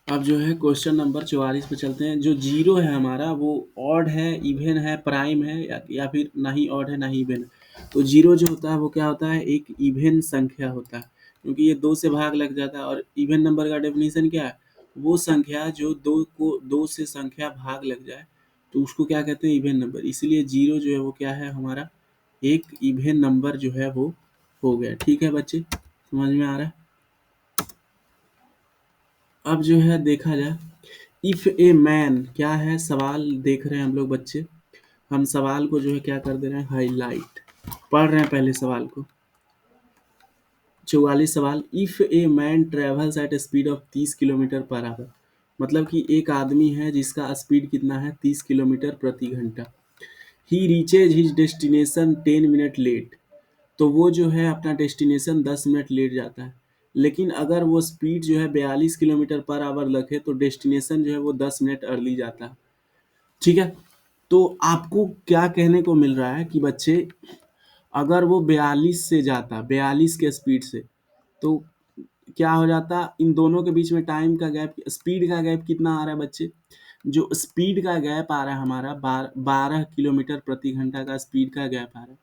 अब जो है क्वेश्चन नंबर 44 पे चलते हैं। जो जीरो है हमारा वो ऑड है, इवन है, प्राइम है, या फिर ना ही ऑड है ना ही इवन है। तो जीरो जो होता है वो क्या होता है, एक इवन संख्या होता है, क्योंकि ये 2 से भाग लग जाता है। और इवन नंबर का डेफिनेशन क्या है, वो संख्या जो 2 को 2 से संख्या भाग लग जाए तो उसको क्या कहते हैं, इवन नंबर। इसीलिए जीरो जो है वो क्या है हमारा, एक इवन नंबर जो है वो हो गया। ठीक है बच्चे, समझ में आ रहा है? अब जो है देखा जाए, इफ ए मैन क्या है, सवाल देख रहे हैं हम लोग बच्चे। हम सवाल को जो है क्या कर दे रहे हैं, हाईलाइट पढ़ रहे हैं पहले सवाल को। 44 सवाल, if a man travels at speed of 30 kilometre per our, मतलब कि एक आदमी है जिसका स्पीड कितना है, 30 किलोमीटर प्रति घंटा। He reaches his destination 10 minute late, तो वो जो है अपना डेस्टिनेशन 10 मिनट लेट जाता है। लेकिन अगर वो स्पीड जो है 42 किलोमीटर पर आवर रखे तो डेस्टिनेशन जो है वो 10 मिनट अर्ली जाता है। ठीक है। तो आपको क्या कहने को मिल रहा है कि बच्चे, अगर वो 42 से जाता, 42 के स्पीड से, तो क्या हो जाता, इन दोनों के बीच में टाइम का गैप, स्पीड का गैप कितना आ रहा है बच्चे, जो स्पीड का गैप आ रहा है हमारा 12 किलोमीटर प्रति घंटा का स्पीड का गैप आ रहा है।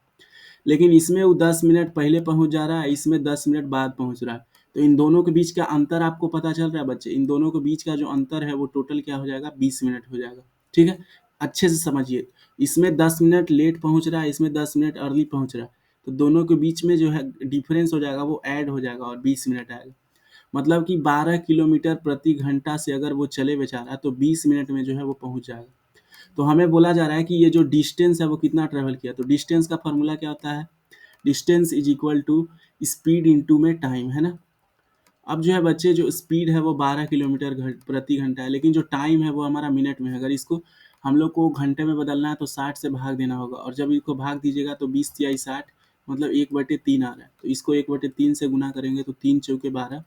लेकिन इसमें वो 10 मिनट पहले पहुंच जा रहा है, इसमें 10 मिनट बाद पहुंच रहा है। तो इन दोनों के बीच का अंतर आपको पता चल रहा है बच्चे, इन दोनों के बीच का जो अंतर है वो टोटल क्या हो जाएगा, 20 मिनट हो जाएगा। ठीक है। अच्छे से समझिए, इसमें 10 मिनट लेट पहुंच रहा है, इसमें 10 मिनट अर्ली पहुंच रहा है, तो दोनों के बीच में जो है डिफरेंस हो जाएगा वो ऐड हो जाएगा और 20 मिनट आएगा। मतलब कि 12 किलोमीटर प्रति घंटा से अगर वो चले बेचारा तो 20 मिनट में जो है वो पहुंच जाएगा। तो हमें बोला जा रहा है कि ये जो डिस्टेंस है वो कितना ट्रेवल किया, तो डिस्टेंस का फॉर्मूला क्या होता है, distance is equal to speed into में टाइम, है ना। अब जो है बच्चे, जो स्पीड है वो 12 किलोमीटर प्रति घंटा है, लेकिन जो टाइम है वो हमारा मिनट में है। अगर इसको हम लोग को घंटे में बदलना है तो 60 से भाग देना होगा, और जब इसको भाग दीजिएगा तो 20 × 60 मतलब 1/3 आ रहा है, तो इसको 1/3 से गुना करेंगे तो 3 × 4 = 12,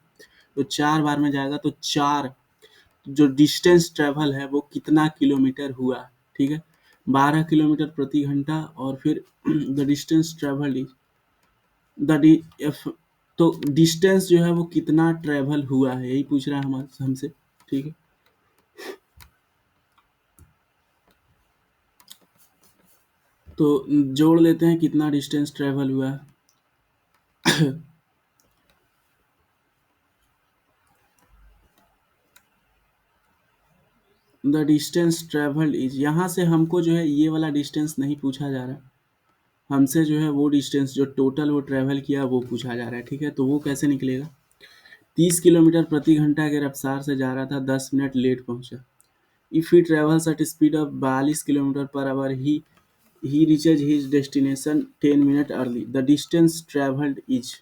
तो 4 बार में जाएगा तो 4 जो डिस्टेंस ट्रेवल है वो कितना किलोमीटर हुआ, ठीक है। 12 किलोमीटर प्रति घंटा, और फिर the distance travel is the तो डिस्टेंस जो है वो कितना ट्रेवल हुआ है, यही पूछ रहा है हमसे, ठीक है। तो जोड़ लेते हैं कितना डिस्टेंस ट्रेवल हुआ है। द डिस्टेंस ट्रेवल्ड इज, यहाँ से हमको जो है ये वाला डिस्टेंस नहीं पूछा जा रहा, हमसे जो है वो डिस्टेंस जो टोटल वो ट्रैवल किया वो पूछा जा रहा है, ठीक है। तो वो कैसे निकलेगा, 30 किलोमीटर प्रति घंटा के रफ्तार से जा रहा था, 10 मिनट लेट पहुंचा। If he travels at speed of 42 kilometre per our, he reaches his destination 10 minute early, the distance travelled is.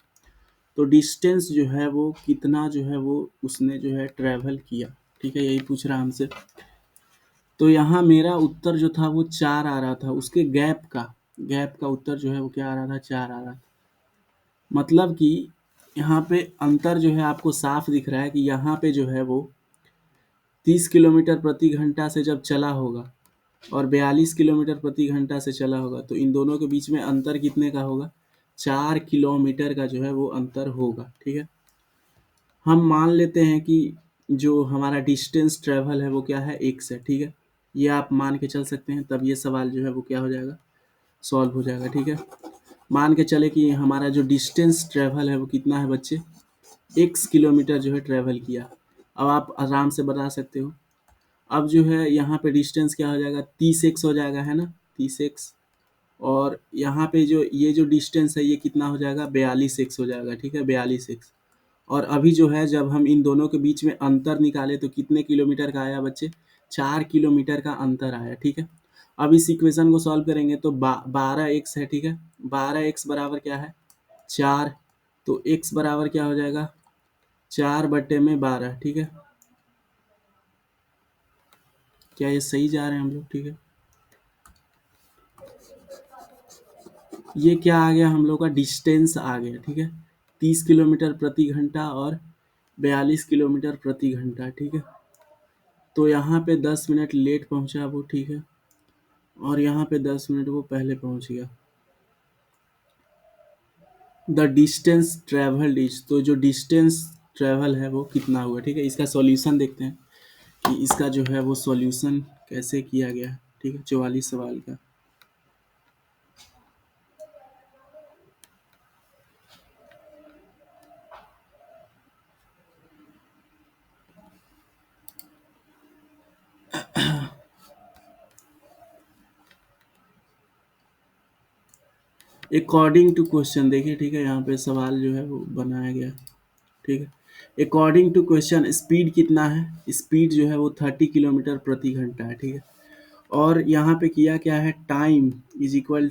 तो डिस्टेंस जो है वो कितना जो है वो उसने जो है ट्रैवल किया, ठीक है, यही पूछ रहा हमसे। तो यहाँ मेरा उत्तर जो था वो 4 आ रहा था, उसके गैप का उत्तर जो है वो क्या आ रहा था, 4 आ रहा था। मतलब कि यहाँ पे अंतर जो है आपको साफ दिख रहा है कि यहाँ पे जो है वो 30 किलोमीटर प्रति घंटा से जब चला होगा और 42 किलोमीटर प्रति घंटा से चला होगा, तो इन दोनों के बीच में अंतर कितने का होगा, 4 किलोमीटर का जो है वो अंतर होगा, ठीक है। हम मान लेते हैं कि जो हमारा डिस्टेंस ट्रेवल है वो क्या है, x है, ठीक है। ये आप मान के चल सकते हैं, तब ये सवाल जो है वो क्या हो जाएगा, सॉल्व हो जाएगा, ठीक है। मान के चले कि हमारा जो डिस्टेंस ट्रेवल है वो कितना है बच्चे, x किलोमीटर जो है ट्रेवल किया। अब आप आराम से बता सकते हो। अब जो है यहाँ पे डिस्टेंस क्या हो जाएगा, 30x हो जाएगा, है ना, 30x। और यहाँ पे जो ये जो डिस्टेंस है ये कितना हो जाएगा, 42x हो जाएगा, ठीक है, 42x। और अभी जो है जब हम इन दोनों के बीच में अंतर निकाले तो कितने किलोमीटर का आया बच्चे, 4 किलोमीटर का अंतर आया, ठीक है। अब इस इक्वेशन को सॉल्व करेंगे तो 12x है, ठीक है। 12x बराबर क्या है, 4। तो x बराबर क्या हो जाएगा, 4/12, ठीक है। क्या ये सही जा रहे हैं हम लोग, ठीक है। ये क्या आ गया, हम लोग का डिस्टेंस आ गया, ठीक है। 30 किलोमीटर प्रति घंटा और 42 किलोमीटर प्रति घंटा, ठीक है। तो यहाँ पे 10 मिनट लेट पहुँचा वो, ठीक है। और यहाँ पे 10 मिनट वो पहले पहुँच गया। द डिस्टेंस ट्रेवल्ड इज, तो जो डिस्टेंस ट्रेवल है वो कितना हुआ, ठीक है। इसका सॉल्यूशन देखते हैं कि इसका जो है वो सॉल्यूशन कैसे किया गया है, ठीक है, 44 सवाल का। अकॉर्डिंग टू क्वेश्चन देखिए, ठीक है, यहाँ पे सवाल जो है वो बनाया गया, ठीक है। अकॉर्डिंग टू क्वेश्चन स्पीड कितना है, स्पीड जो है वो 30 किलोमीटर प्रति घंटा है, ठीक है। और यहाँ पे किया क्या है, टाइम इज इक्वल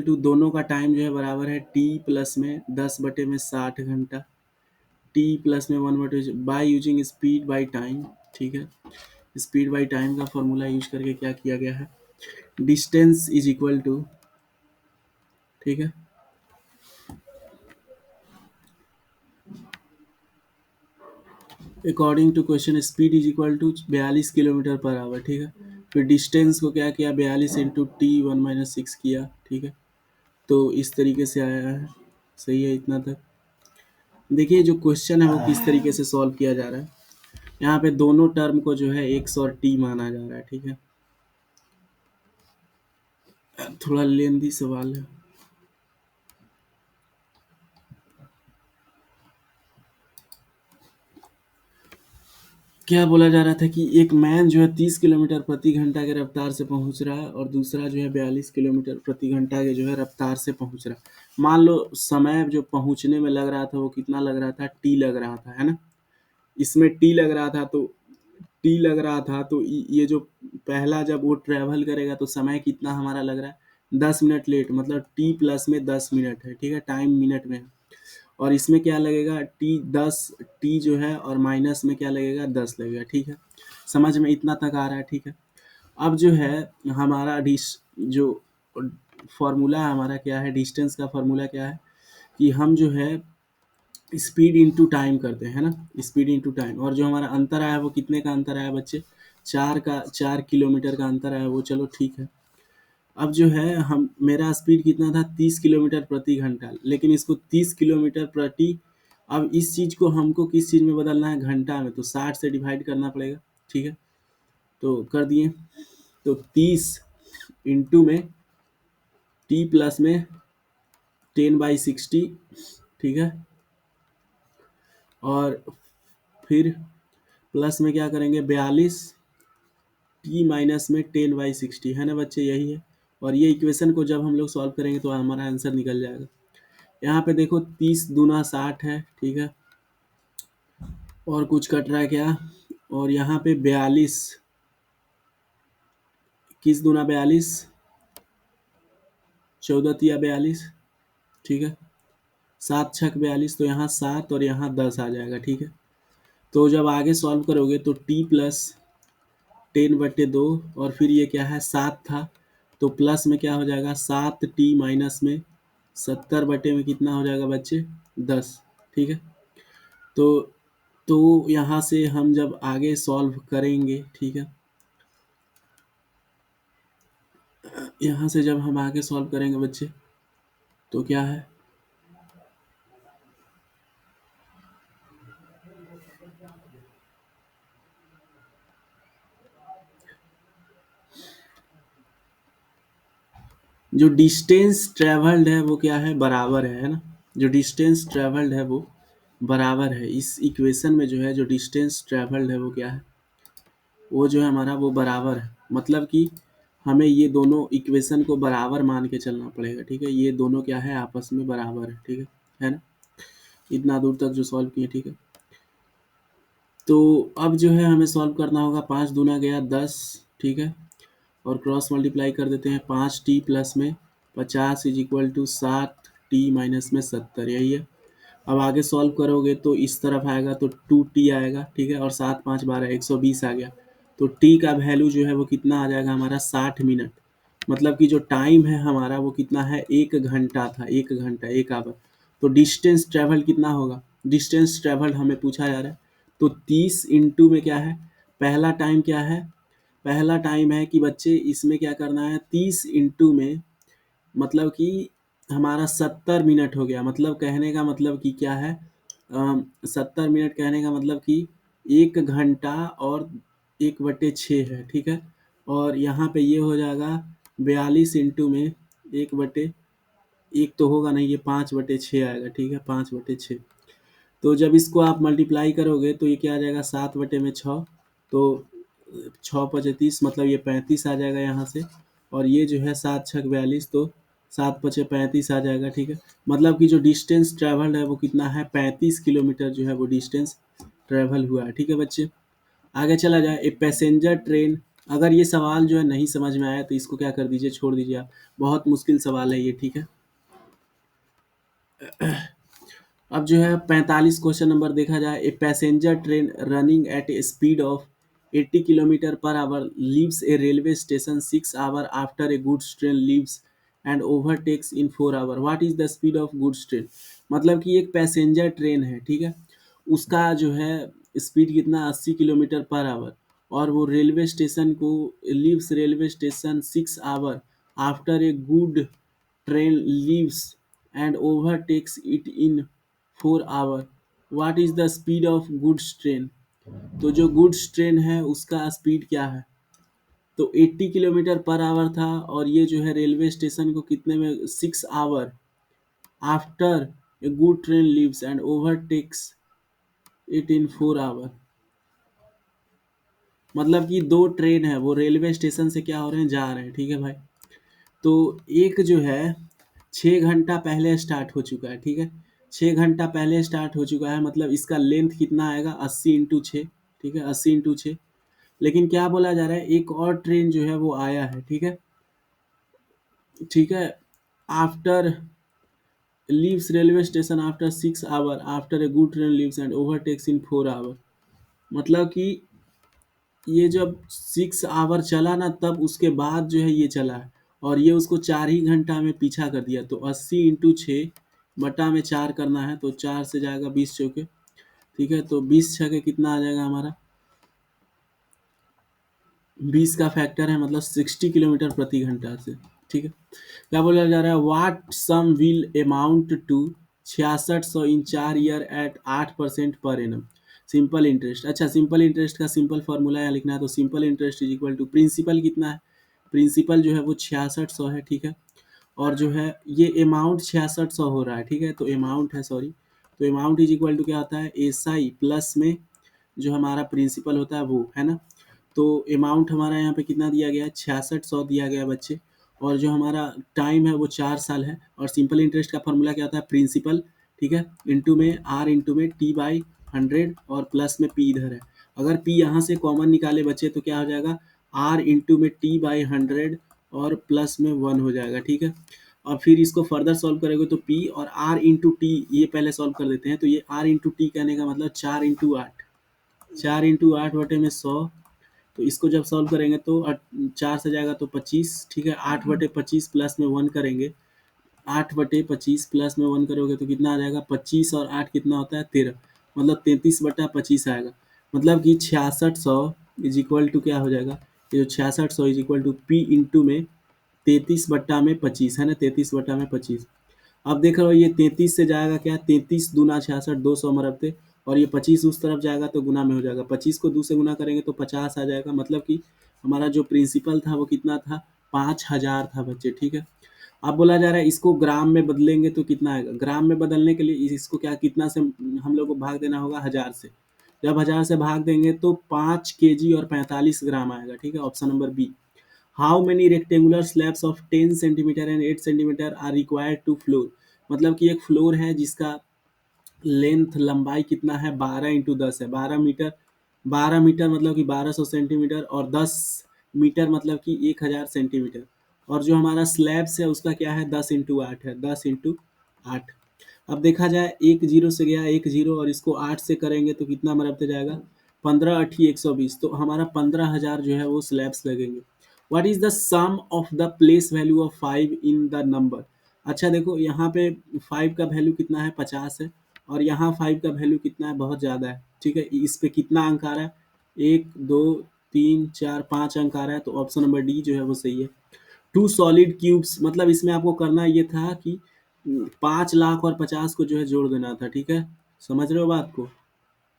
टू दोनों का टाइम जो है बराबर है टी प्लस में 10/60 घंटा, टी प्लस में 1/, by using speed by time, ठीक है। स्पीड बाई टाइम का फॉर्मूला यूज करके क्या किया गया है, डिस्टेंस इज इक्वल टू, ठीक है, according to question speed is equal to 42 kilometre per hour, ठीक है। फिर डिस्टेंस को क्या किया, 42 इंटू टी 1-6 किया, ठीक है। तो इस तरीके से आया है, सही है इतना तक। देखिए जो क्वेश्चन है वो किस तरीके से सॉल्व किया जा रहा है, यहाँ पे दोनों टर्म को जो है एक्स और टी माना जा रहा है, ठीक है। थोड़ा लेंदी सवाल है। क्या बोला जा रहा था कि एक मैन जो है 30 किलोमीटर प्रति घंटा के रफ्तार से पहुंच रहा है और दूसरा जो है 42 किलोमीटर प्रति घंटा के जो है रफ्तार से पहुंच रहा है। मान लो समय जो पहुंचने में लग रहा था वो कितना लग रहा था, टी लग रहा था, है ना। इसमें टी लग रहा था, तो टी लग रहा था तो ये जो पहला जब वो ट्रेवल करेगा तो समय कितना हमारा लग रहा है, 10 मिनट लेट, मतलब टी प्लस में 10 मिनट है, ठीक है, टाइम मिनट में है। और इसमें क्या लगेगा, टी जो है और माइनस में क्या लगेगा, 10 लगेगा, ठीक है। समझ में इतना तक आ रहा है, ठीक है। अब जो है हमारा जो फॉर्मूला हमारा क्या है, डिस्टेंस का फॉर्मूला क्या है कि हम जो है स्पीड इंटू टाइम करते हैं, है ना, स्पीड इंटू टाइम। और जो हमारा अंतर आया वो कितने का अंतर आया बच्चे, 4 किलोमीटर का अंतर आया वो, चलो ठीक है। अब जो है हम, मेरा स्पीड कितना था, 30 किलोमीटर प्रति घंटा, लेकिन इसको 30 किलोमीटर प्रति, अब इस चीज़ को हमको किस चीज़ में बदलना है, घंटा में, तो 60 से डिवाइड करना पड़ेगा। ठीक है, तो कर दिए। तो 30 इंटू में टी प्लस में 10/60, ठीक है, और फिर प्लस में क्या करेंगे, 42 टी माइनस में 10/60, है ना बच्चे, यही है। और ये इक्वेशन को जब हम लोग सॉल्व करेंगे तो हमारा आंसर निकल जाएगा। यहाँ पे देखो 30 दूना 60 है, ठीक है, और कुछ कट रहा है क्या, और यहाँ पे 42, किस दूना 42, 14 तिया 42, ठीक है, 7 छक 42, तो यहाँ 7 और यहाँ 10 आ जाएगा। ठीक है, तो जब आगे सॉल्व करोगे तो टी प्लस 10/2, और फिर ये क्या है, 7 था, तो प्लस में क्या हो जाएगा, 7t माइनस में 70 बटे में कितना हो जाएगा बच्चे, 10। ठीक है, तो यहाँ से हम जब आगे सॉल्व करेंगे, ठीक है, यहाँ से जब हम आगे सॉल्व करेंगे बच्चे, तो क्या है, जो डिस्टेंस ट्रेवल्ड है वो क्या है, बराबर है ना, जो डिस्टेंस ट्रेवल्ड है वो बराबर है, इस इक्वेशन में जो है जो डिस्टेंस ट्रेवल्ड है वो क्या है, वो जो है हमारा वो बराबर है। मतलब कि हमें ये दोनों इक्वेशन को बराबर मान के चलना पड़ेगा। ठीक है, ये दोनों क्या है, आपस में बराबर है। ठीक है ना, इतना दूर तक जो सॉल्व किए। ठीक है, तो अब जो है हमें सॉल्व करना होगा, 5 दूना गया 10, ठीक है, और क्रॉस मल्टीप्लाई कर देते हैं, 5t प्लस में 50 is equal to 7t minus में 70, यही है। अब आगे सॉल्व करोगे तो इस तरफ आएगा तो 2t आएगा, ठीक है, और 7 5 12 120 आ गया, तो t का वैल्यू जो है वो कितना आ जाएगा हमारा, 60 मिनट। मतलब कि जो टाइम है हमारा वो कितना है, 1 घंटा था, 1 घंटा, 1 आवर। तो डिस्टेंस ट्रेवल कितना होगा, डिस्टेंस ट्रेवल हमें पूछा जा रहा है, तो 30 इंटू में क्या है, पहला टाइम क्या है, पहला टाइम है कि बच्चे इसमें क्या करना है, 30 इंटू में मतलब कि हमारा 70 मिनट हो गया। मतलब कहने का मतलब कि क्या है, 70 मिनट कहने का मतलब कि 1 घंटा और 1/6 है। ठीक है, और यहाँ पे ये हो जाएगा 42 इंटू में 1/1 तो होगा नहीं, ये 5/6 आएगा। ठीक है, 5/6। तो जब इसको आप मल्टीप्लाई करोगे तो ये क्या आ जाएगा, 7/6, तो 6×5 = 30, मतलब ये 35 आ जाएगा यहाँ से। और ये जो है 7×6 = 42, तो 7×5 = 35 आ जाएगा। ठीक है, मतलब कि जो डिस्टेंस ट्रैवल्ड है वो कितना है, 35 किलोमीटर जो है वो डिस्टेंस ट्रैवल हुआ है। ठीक है बच्चे, आगे चला जाए, एक पैसेंजर ट्रेन। अगर ये सवाल जो है नहीं समझ में आया तो इसको क्या कर दीजिए, छोड़ दीजिए आप, बहुत मुश्किल सवाल है ये। ठीक है, अब जो है 45 क्वेश्चन नंबर देखा जाए, a passenger train running at a speed of 80 kilometre per hour leaves a railway station 6 hour after a goods train leaves and overtakes in 4 hour, what is the speed of goods train. मतलब कि एक passenger train है, ठीक है, उसका जो है speed कितना, 80 किलोमीटर पर आवर, और वो रेलवे स्टेशन को leaves railway station 6 hour after a good train leaves and overtakes it in 4 hours. What is the speed of goods train? तो जो गुड्स ट्रेन है उसका स्पीड क्या है, तो 80 किलोमीटर पर आवर था, और ये जो है रेलवे स्टेशन को कितने में, 6 hour after a good train leaves and overtakes it in 4 hour. मतलब कि दो ट्रेन है वो रेलवे स्टेशन से क्या हो रहे हैं, जा रहे हैं। ठीक है भाई, तो एक जो है 6 घंटा पहले स्टार्ट हो चुका है। ठीक है, 6 घंटा पहले स्टार्ट हो चुका है, मतलब इसका लेंथ कितना आएगा, 80 × 6। ठीक है, 80 × 6। लेकिन क्या बोला जा रहा है, एक और ट्रेन जो है वो आया है। ठीक है, ठीक है, after leaves railway station after 6 hour after a good train leaves and overtakes in 4 hour. मतलब कि ये जब 6 आवर चला ना, तब उसके बाद जो है ये चला है, और ये उसको 4 ही घंटा में पीछा कर दिया। तो 80 × 6 बटा में 4 करना है, तो 4 से जाएगा 20 चौके, ठीक है। तो 20 छके कितना आ जाएगा हमारा, 20 का फैक्टर है मतलब 60 किलोमीटर प्रति घंटा से, ठीक है। क्या बोला जा रहा है, what sum will amount to 6600 in 4 year at 8% per annum, simple interest. अच्छा, सिंपल इंटरेस्ट का सिंपल फार्मूला यहाँ लिखना है, तो simple interest is equal to principal कितना है, प्रिंसिपल जो है वो 6600 है, ठीक है। और जो है ये अमाउंट 6600 हो रहा है, ठीक है, तो अमाउंट है, सॉरी, तो अमाउंट इज इक्वल टू क्या होता है, एस आई प्लस में जो हमारा प्रिंसिपल होता है वो, है ना। तो अमाउंट हमारा यहाँ पे कितना दिया गया है, 6600 दिया गया है बच्चे। और जो हमारा टाइम है वो 4 साल है। और सिंपल इंटरेस्ट का फॉर्मूला क्या होता है, प्रिंसिपल, ठीक है, इंटू में आर इंटू में टी बाई 100 और प्लस में पी इधर है। अगर पी यहाँ से कॉमन निकाले बच्चे तो क्या हो जाएगा, आर इंटू में टी बाई 100 और प्लस में 1 हो जाएगा, ठीक है। और फिर इसको फर्दर सॉल्व करेंगे तो पी और आर इंटू टी ये पहले सॉल्व कर देते हैं, तो ये आर इंटू टी कहने का मतलब 4 इंटू 8, 4 इंटू 8 बटे में 100। तो इसको जब सॉल्व करेंगे तो 4 से जाएगा तो 25, ठीक है। 8/25 प्लस में 1 करेंगे, 8/25 प्लस में 1 करोगे तो कितना आ जाएगा, 25 और 8 कितना होता है, 13, मतलब 33/25 आएगा। मतलब कि 6600 इज इक्वल टू क्या हो जाएगा, ये जो 6600 is equal to P into में 33/25 है ना, 33/25। अब देख रहे हो ये 33 से जाएगा क्या, 33 दूना 66, 200 मरबते, और ये 25 उस तरफ जाएगा तो गुना में हो जाएगा, 25 को 2 से गुना करेंगे तो 50 आ जाएगा। मतलब कि हमारा जो प्रिंसिपल था वो कितना था, 5000 था बच्चे, ठीक है। अब बोला जा रहा है इसको ग्राम में बदलेंगे तो कितना आएगा, ग्राम में बदलने के लिए इसको क्या, कितना से हम लोग को भाग देना होगा, 1000 से। जब 1000 से भाग देंगे तो 5 kg और 45 ग्राम आएगा, ठीक है। Option number B. How many rectangular slabs of 10 centimetre and 8 centimetre are required to floor, मतलब कि एक फ्लोर है जिसका लेंथ लंबाई कितना है, 12 × 10 है, 12 मीटर, 12 मीटर मतलब कि 1200 सेंटीमीटर, और 10 मीटर मतलब कि 1000 सेंटीमीटर। और जो हमारा स्लैब्स है उसका क्या है, 10 × 8 है, 10 × 8। अब देखा जाए, एक जीरो से गया एक जीरो, और इसको 8 से करेंगे तो कितना मरबते जाएगा, 15 × 8 = 120, तो हमारा 15,000 जो है वो स्लैब्स लगेंगे। What is the sum of the place value of 5 in the number. अच्छा देखो यहाँ पे 5 का वैल्यू कितना है, 50 है, और यहाँ 5 का वैल्यू कितना है, बहुत ज़्यादा है, ठीक है। इस पे कितना अंक आ रहा है, 1 2 3 4 5 अंक आ रहा है, तो ऑप्शन नंबर डी जो है वो सही है। 2 सॉलिड क्यूब्स, मतलब इसमें आपको करना ये था कि 5 लाख और 50 को जो है जोड़ देना था, ठीक है। समझ रहे हो बात को,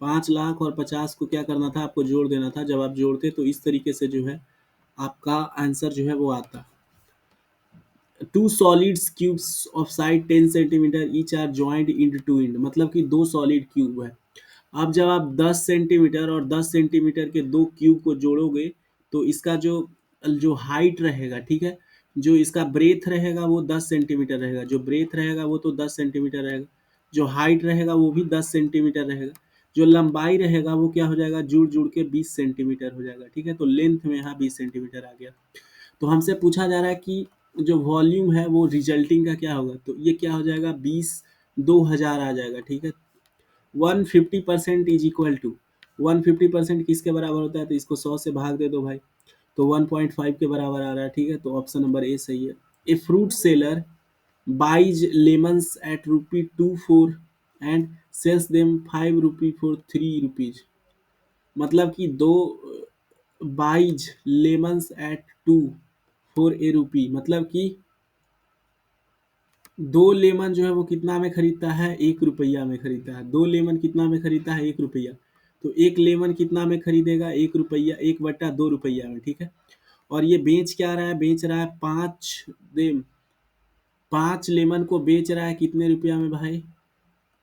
5 लाख और 50 को क्या करना था, आपको जोड़ देना था। जब आप जोड़ते तो इस तरीके से जो है आपका आंसर जो है वो आता। 2 solids cubes of side 10 centimetre each are joint into to end, मतलब कि 2 सॉलिड क्यूब है। अब जब आप 10 सेंटीमीटर और 10 सेंटीमीटर के 2 क्यूब को जोड़ोगे तो इसका जो जो हाइट रहेगा, ठीक है, जो इसका ब्रेथ रहेगा वो 10 सेंटीमीटर रहेगा, जो ब्रेथ रहेगा वो तो 10 सेंटीमीटर रहेगा, जो हाइट रहेगा वो भी 10 सेंटीमीटर रहेगा, जो लंबाई रहेगा वो क्या हो जाएगा, जुड़ जुड़ के 20 सेंटीमीटर हो जाएगा, ठीक है। तो लेंथ में यहाँ 20 सेंटीमीटर आ गया। तो हमसे पूछा जा रहा है कि जो वॉल्यूम है वो रिजल्टिंग का क्या होगा, तो ये क्या हो जाएगा, 20 आ जाएगा, ठीक है। 150% इज इक्वल टू, 150% किसके बराबर होता है, तो इसको 100 से भाग दे दो भाई, तो 1.5 के बराबर आ रहा है, ठीक है। तो ऑप्शन नंबर ए सही है। A fruit seller buys lemons at ₹2 4 and sells them ₹5 for ₹3, मतलब कि दो बाइज लेमन्स एट 2 4 a मतलब कि 2 लेमन जो है वो कितना में खरीदता है, ₹1 में खरीदता है। 2 लेमन कितना में खरीदता है, ₹1। तो 1 लेमन कितना में खरीदेगा, ₹1, 1/2 रुपया में, ठीक है। और ये बेच क्या रहा है, बेच रहा है 5 लेमन को बेच रहा है कितने रुपया में भाई,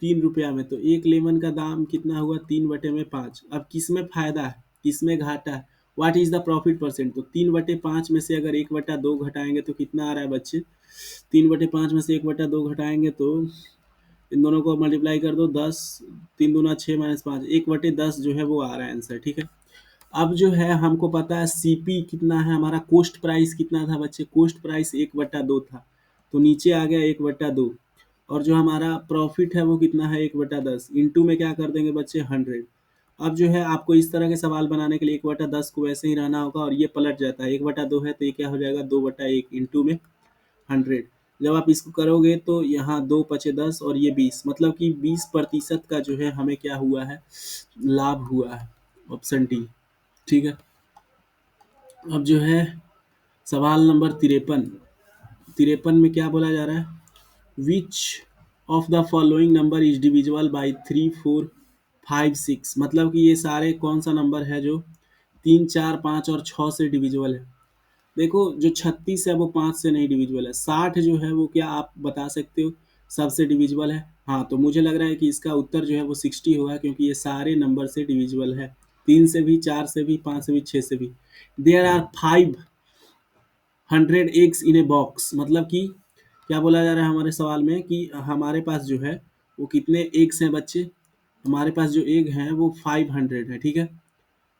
₹3 में। तो 1 लेमन का दाम कितना हुआ, 3/5। अब किस में फायदा है, किस में घाटा है, what is the profit percent, तो 3/5 में से अगर 1/2 घटाएंगे तो कितना आ रहा है बच्चे, 3/5 में से 1/2 घटाएंगे तो इन दोनों को मल्टीप्लाई कर दो, 10, 3 दूना 6 -5, 1/10 जो है वो आ रहा है आंसर, ठीक है। अब जो है हमको पता है सीपी कितना है, हमारा कोस्ट प्राइस कितना था बच्चे, कोस्ट प्राइस 1/2 था, तो नीचे आ गया 1/2। और जो हमारा प्रॉफिट है वो कितना है, 1/10, इंटू में क्या कर देंगे बच्चे, 100। अब जो है आपको इस तरह के सवाल बनाने के लिए 1/10 को वैसे ही रहना होगा, और ये पलट जाता है, 1/2 है तो ये क्या हो जाएगा, 2/1 इंटू में 100। जब आप इसको करोगे तो यहाँ 2 पचे 10 और ये 20, मतलब कि 20% का जो है हमें क्या हुआ है, लाभ हुआ है। Option D. ठीक है। अब जो है सवाल नंबर 53। 53 में क्या बोला जा रहा है, विच of the following number is divisible by 3 4 5 6, मतलब कि ये सारे कौन सा नंबर है जो 3 4 5 और 6 से डिविजिबल है। देखो जो 36 है वो 5 से नहीं डिविजिबल है। 60 जो है वो क्या आप बता सकते हो सबसे डिविजिबल है। हाँ, तो मुझे लग रहा है कि इसका उत्तर जो है वो 60 होगा, क्योंकि ये सारे नंबर से डिविजिबल है। 3 से भी, 4 से भी, 5 से भी, 6 से भी। There are 500 eggs in a box, मतलब कि क्या बोला जा रहा है हमारे सवाल में कि हमारे पास जो है वो कितने एग्स हैं बच्चे। हमारे पास जो एग हैं वो 500 है। ठीक है।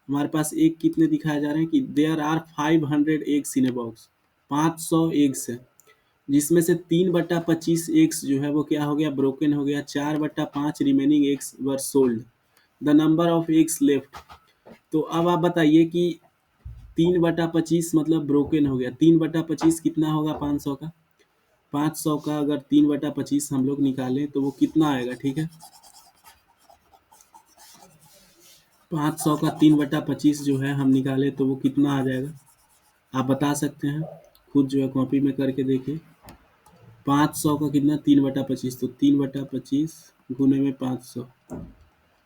हमारे पास एग कितने दिखाए जा रहे हैं कि there are 500 eggs in a box, 500 eggs है, जिसमें से 3/25 एग्स जो है वो क्या हो गया, ब्रोकन हो गया। 4/5 remaining eggs were sold. The number of eggs left. तो अब आप बताइए कि 3/25 मतलब ब्रोकन हो गया। 3/25 कितना होगा 500 का। 500 का अगर 3/25 हम लोग निकालें तो वो कितना आएगा। ठीक है। 500 का 3/25 जो है हम निकाले तो वो कितना आ जाएगा, आप बता सकते हैं। खुद जो है कॉपी में करके देखिए। 500 का कितना, 3/25, तो 3/25 गुने में 500।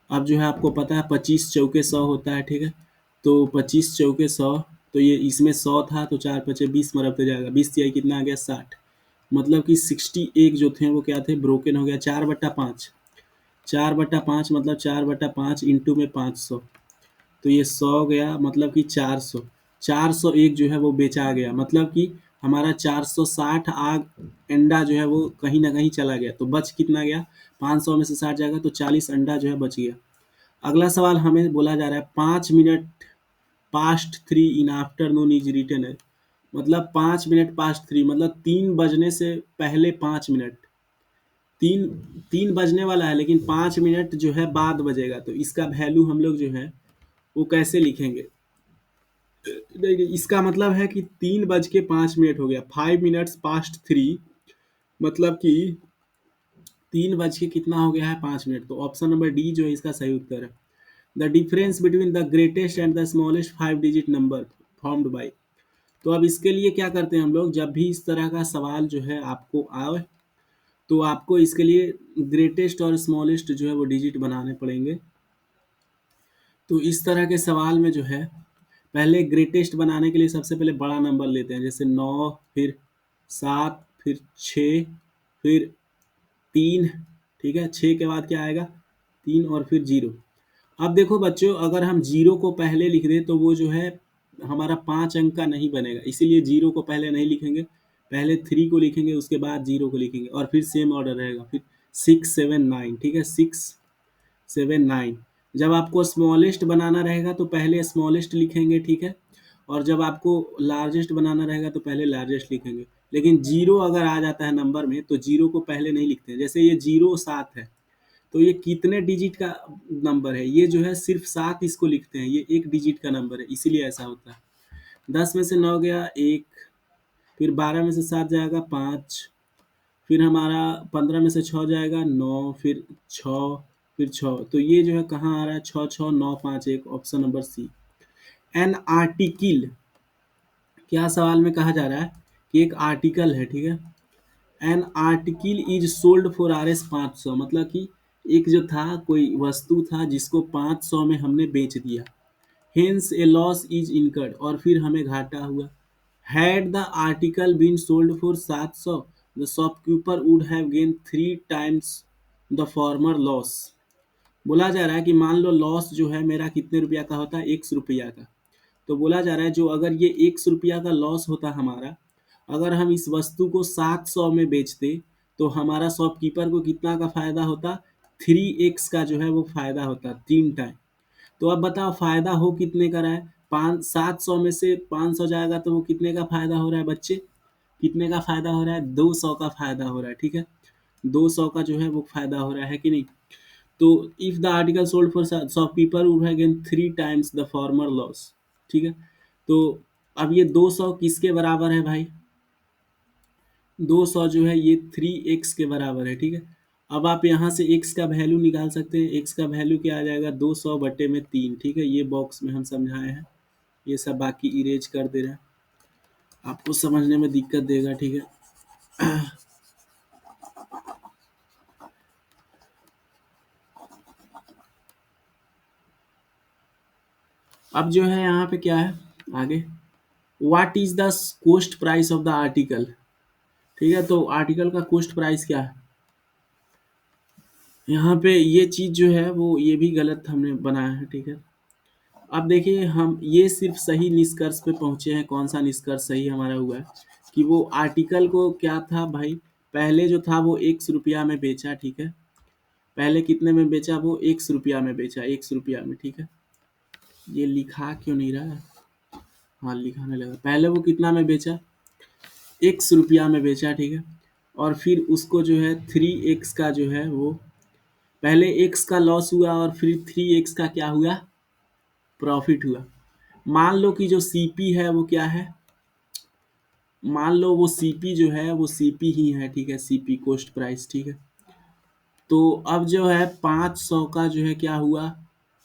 अब जो है आपको पता है 25 चौके 100 होता है। ठीक है। तो 25 चौके 100, तो ये इसमें 100 था तो 4 पचे 20 में रखते जाएगा। 20 तिहाई कितना आ गया, 60। मतलब कि 60 एक जो थे वो क्या थे, ब्रोकन हो गया। 4/5, 4/5 मतलब 4/5 इंटू में 500, तो ये 100 गया, मतलब कि 400। 400 एक जो है वो बेचा गया, मतलब कि हमारा 460 आग अंडा जो है वो कहीं ना कहीं चला गया। तो बच कितना गया, 500 में से 60 जाएगा तो 40 अंडा जो है बच गया। अगला सवाल हमें बोला जा रहा है 5 minute past 3 in afternoon is return है, मतलब 5 मिनट पास्ट 3 मतलब 3 बजने से पहले 5 मिनट। तीन 3 बजने वाला है लेकिन 5 मिनट जो है बाद बजेगा, तो इसका वैल्यू हम लोग जो है वो कैसे लिखेंगे। नहीं नहीं, इसका मतलब है कि 3 बज के 5 मिनट हो गया, 5 मिनट्स पास्ट 3, मतलब कि 3 बज के कितना हो गया है, 5 मिनट। तो ऑप्शन नंबर डी जो है इसका सही उत्तर है। The difference between the greatest and the smallest 5 digit number formed by. तो अब इसके लिए क्या करते हैं हम लोग, जब भी इस तरह का सवाल जो है आपको आए तो आपको इसके लिए ग्रेटेस्ट और स्मॉलेस्ट जो है वो डिजिट बनाने पड़ेंगे। तो इस तरह के सवाल में जो है पहले ग्रेटेस्ट बनाने के लिए सबसे पहले बड़ा नंबर लेते हैं, जैसे 9, फिर 7, फिर 6, फिर 3। ठीक है। 6 के बाद क्या आएगा, 3 और फिर 0। अब देखो बच्चों, अगर हम 0 को पहले लिख दें तो वो जो है हमारा 5 अंक का नहीं बनेगा, इसीलिए 0 को पहले नहीं लिखेंगे। पहले 3 को लिखेंगे, उसके बाद 0 को लिखेंगे, और फिर सेम ऑर्डर रहेगा। फिर 6 7 9। ठीक है। 6 7 9। जब आपको स्मॉलेस्ट बनाना रहेगा तो पहले स्मॉलेस्ट लिखेंगे। ठीक है। और जब आपको लार्जेस्ट बनाना रहेगा तो पहले लार्जेस्ट लिखेंगे। लेकिन 0 अगर आ जाता है नंबर में तो 0 को पहले नहीं लिखते हैं। जैसे ये 0 7 है, तो ये कितने डिजिट का नंबर है, ये जो है सिर्फ 7 इसको लिखते हैं, ये एक डिजिट का नंबर है, इसीलिए ऐसा होता है। 10 में से 9 गया 1, फिर 12 में से 7 जाएगा 5, फिर हमारा 15 में से 6 जाएगा 9, फिर 6, फिर 6। तो ये जो है कहाँ आ रहा है, 6 6 9 5 1, option number C. An article, क्या सवाल में कहा जा रहा है कि एक आर्टिकल है। ठीक है। An article is sold for Rs 500, मतलब कि एक जो था कोई वस्तु था जिसको 500 में हमने बेच दिया। Hence a loss is incurred, और फिर हमें घाटा हुआ। Had the article been sold for 700, the shopkeeper would have gain 3 times the former loss. बोला जा रहा है कि मान लो लॉस जो है मेरा कितने रुपया का होता है, 100 रुपया का। तो बोला जा रहा है जो अगर ये 100 रुपया का लॉस होता हमारा, अगर हम इस वस्तु को 700 में बेचते तो हमारा शॉपकीपर को कितना का फायदा होता, 3x का जो है वो फायदा होता, 3 टाइम। तो अब बताओ फायदा हो कितने का रहा है, 700 में से 500 जाएगा तो वो कितने का फायदा हो रहा है बच्चे, कितने का फायदा हो रहा है, 200 का फायदा हो रहा है। ठीक है। 200 का जो है वो फायदा हो रहा है कि नहीं। तो if the article sold for shopkeeper would have gain 3 times the former loss. ठीक है। तो अब ये 200 किसके बराबर है भाई, 200 जो है ये 3x के बराबर है, ठीक है। अब आप यहाँ से x का वैल्यू निकाल सकते हैं। x का वैल्यू क्या आ जाएगा, 200 बटे में 3, ठीक है। ये बॉक्स में हम समझाए हैं, ये सब बाकी इरेज कर दे रहे हैं, आपको समझने में दिक्कत देगा, ठीक है। अब जो है यहाँ पे क्या है आगे, what is the cost price of the article, ठीक है। तो आर्टिकल का कॉस्ट प्राइस क्या है, यहाँ पे ये चीज़ जो है वो ये भी गलत हमने बनाया है, ठीक है। अब देखिए हम ये सिर्फ सही निष्कर्ष पे पहुँचे हैं। कौन सा निष्कर्ष सही हमारा हुआ है कि वो आर्टिकल को क्या था भाई, पहले जो था वो ₹1 में बेचा, ठीक है। पहले कितने में बेचा, वो ₹1 में बेचा, ₹1 में, ठीक है। ये लिखा क्यों नहीं रहा है, हाँ लिखाने लगा। पहले वो कितना में बेचा, ₹1 में बेचा, ठीक है। और फिर उसको जो है 3x का जो है वो, पहले x का लॉस हुआ और फिर 3x का क्या हुआ, प्रॉफिट हुआ। मान लो कि जो सीपी है वो क्या है, मान लो वो सीपी जो है वो सीपी ही है, ठीक है, सीपी कॉस्ट प्राइस, ठीक है। तो अब जो है 500 का जो है क्या हुआ,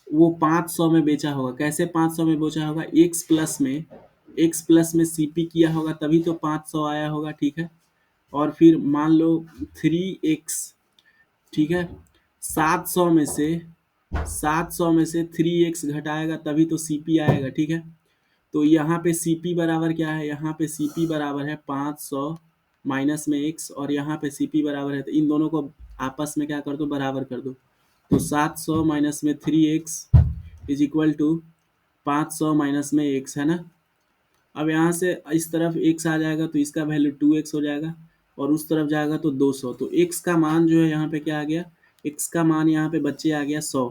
वो 500 में बेचा होगा। कैसे 500 में बेचा होगा, एक्स प्लस में सीपी किया होगा तभी तो 500 आया होगा, ठीक है। और फिर मान लो 3x, ठीक है। 700 में से 3x घटाएगा तभी तो सीपी आएगा, ठीक है। तो यहाँ पे सीपी बराबर क्या है, यहाँ पे सीपी बराबर है 500 माइनस में x, और यहाँ पे सीपी बराबर है, तो इन दोनों को आपस में क्या कर दो, बराबर कर दो। तो 700 माइनस में 3x is equal to 500 minus में x, है ना। अब यहाँ से इस तरफ x आ जाएगा तो इसका वैल्यू 2x हो जाएगा, और उस तरफ जाएगा तो 200। तो x का मान जो है यहाँ पे क्या आ गया, x का मान यहाँ पे बच्चे आ गया 100।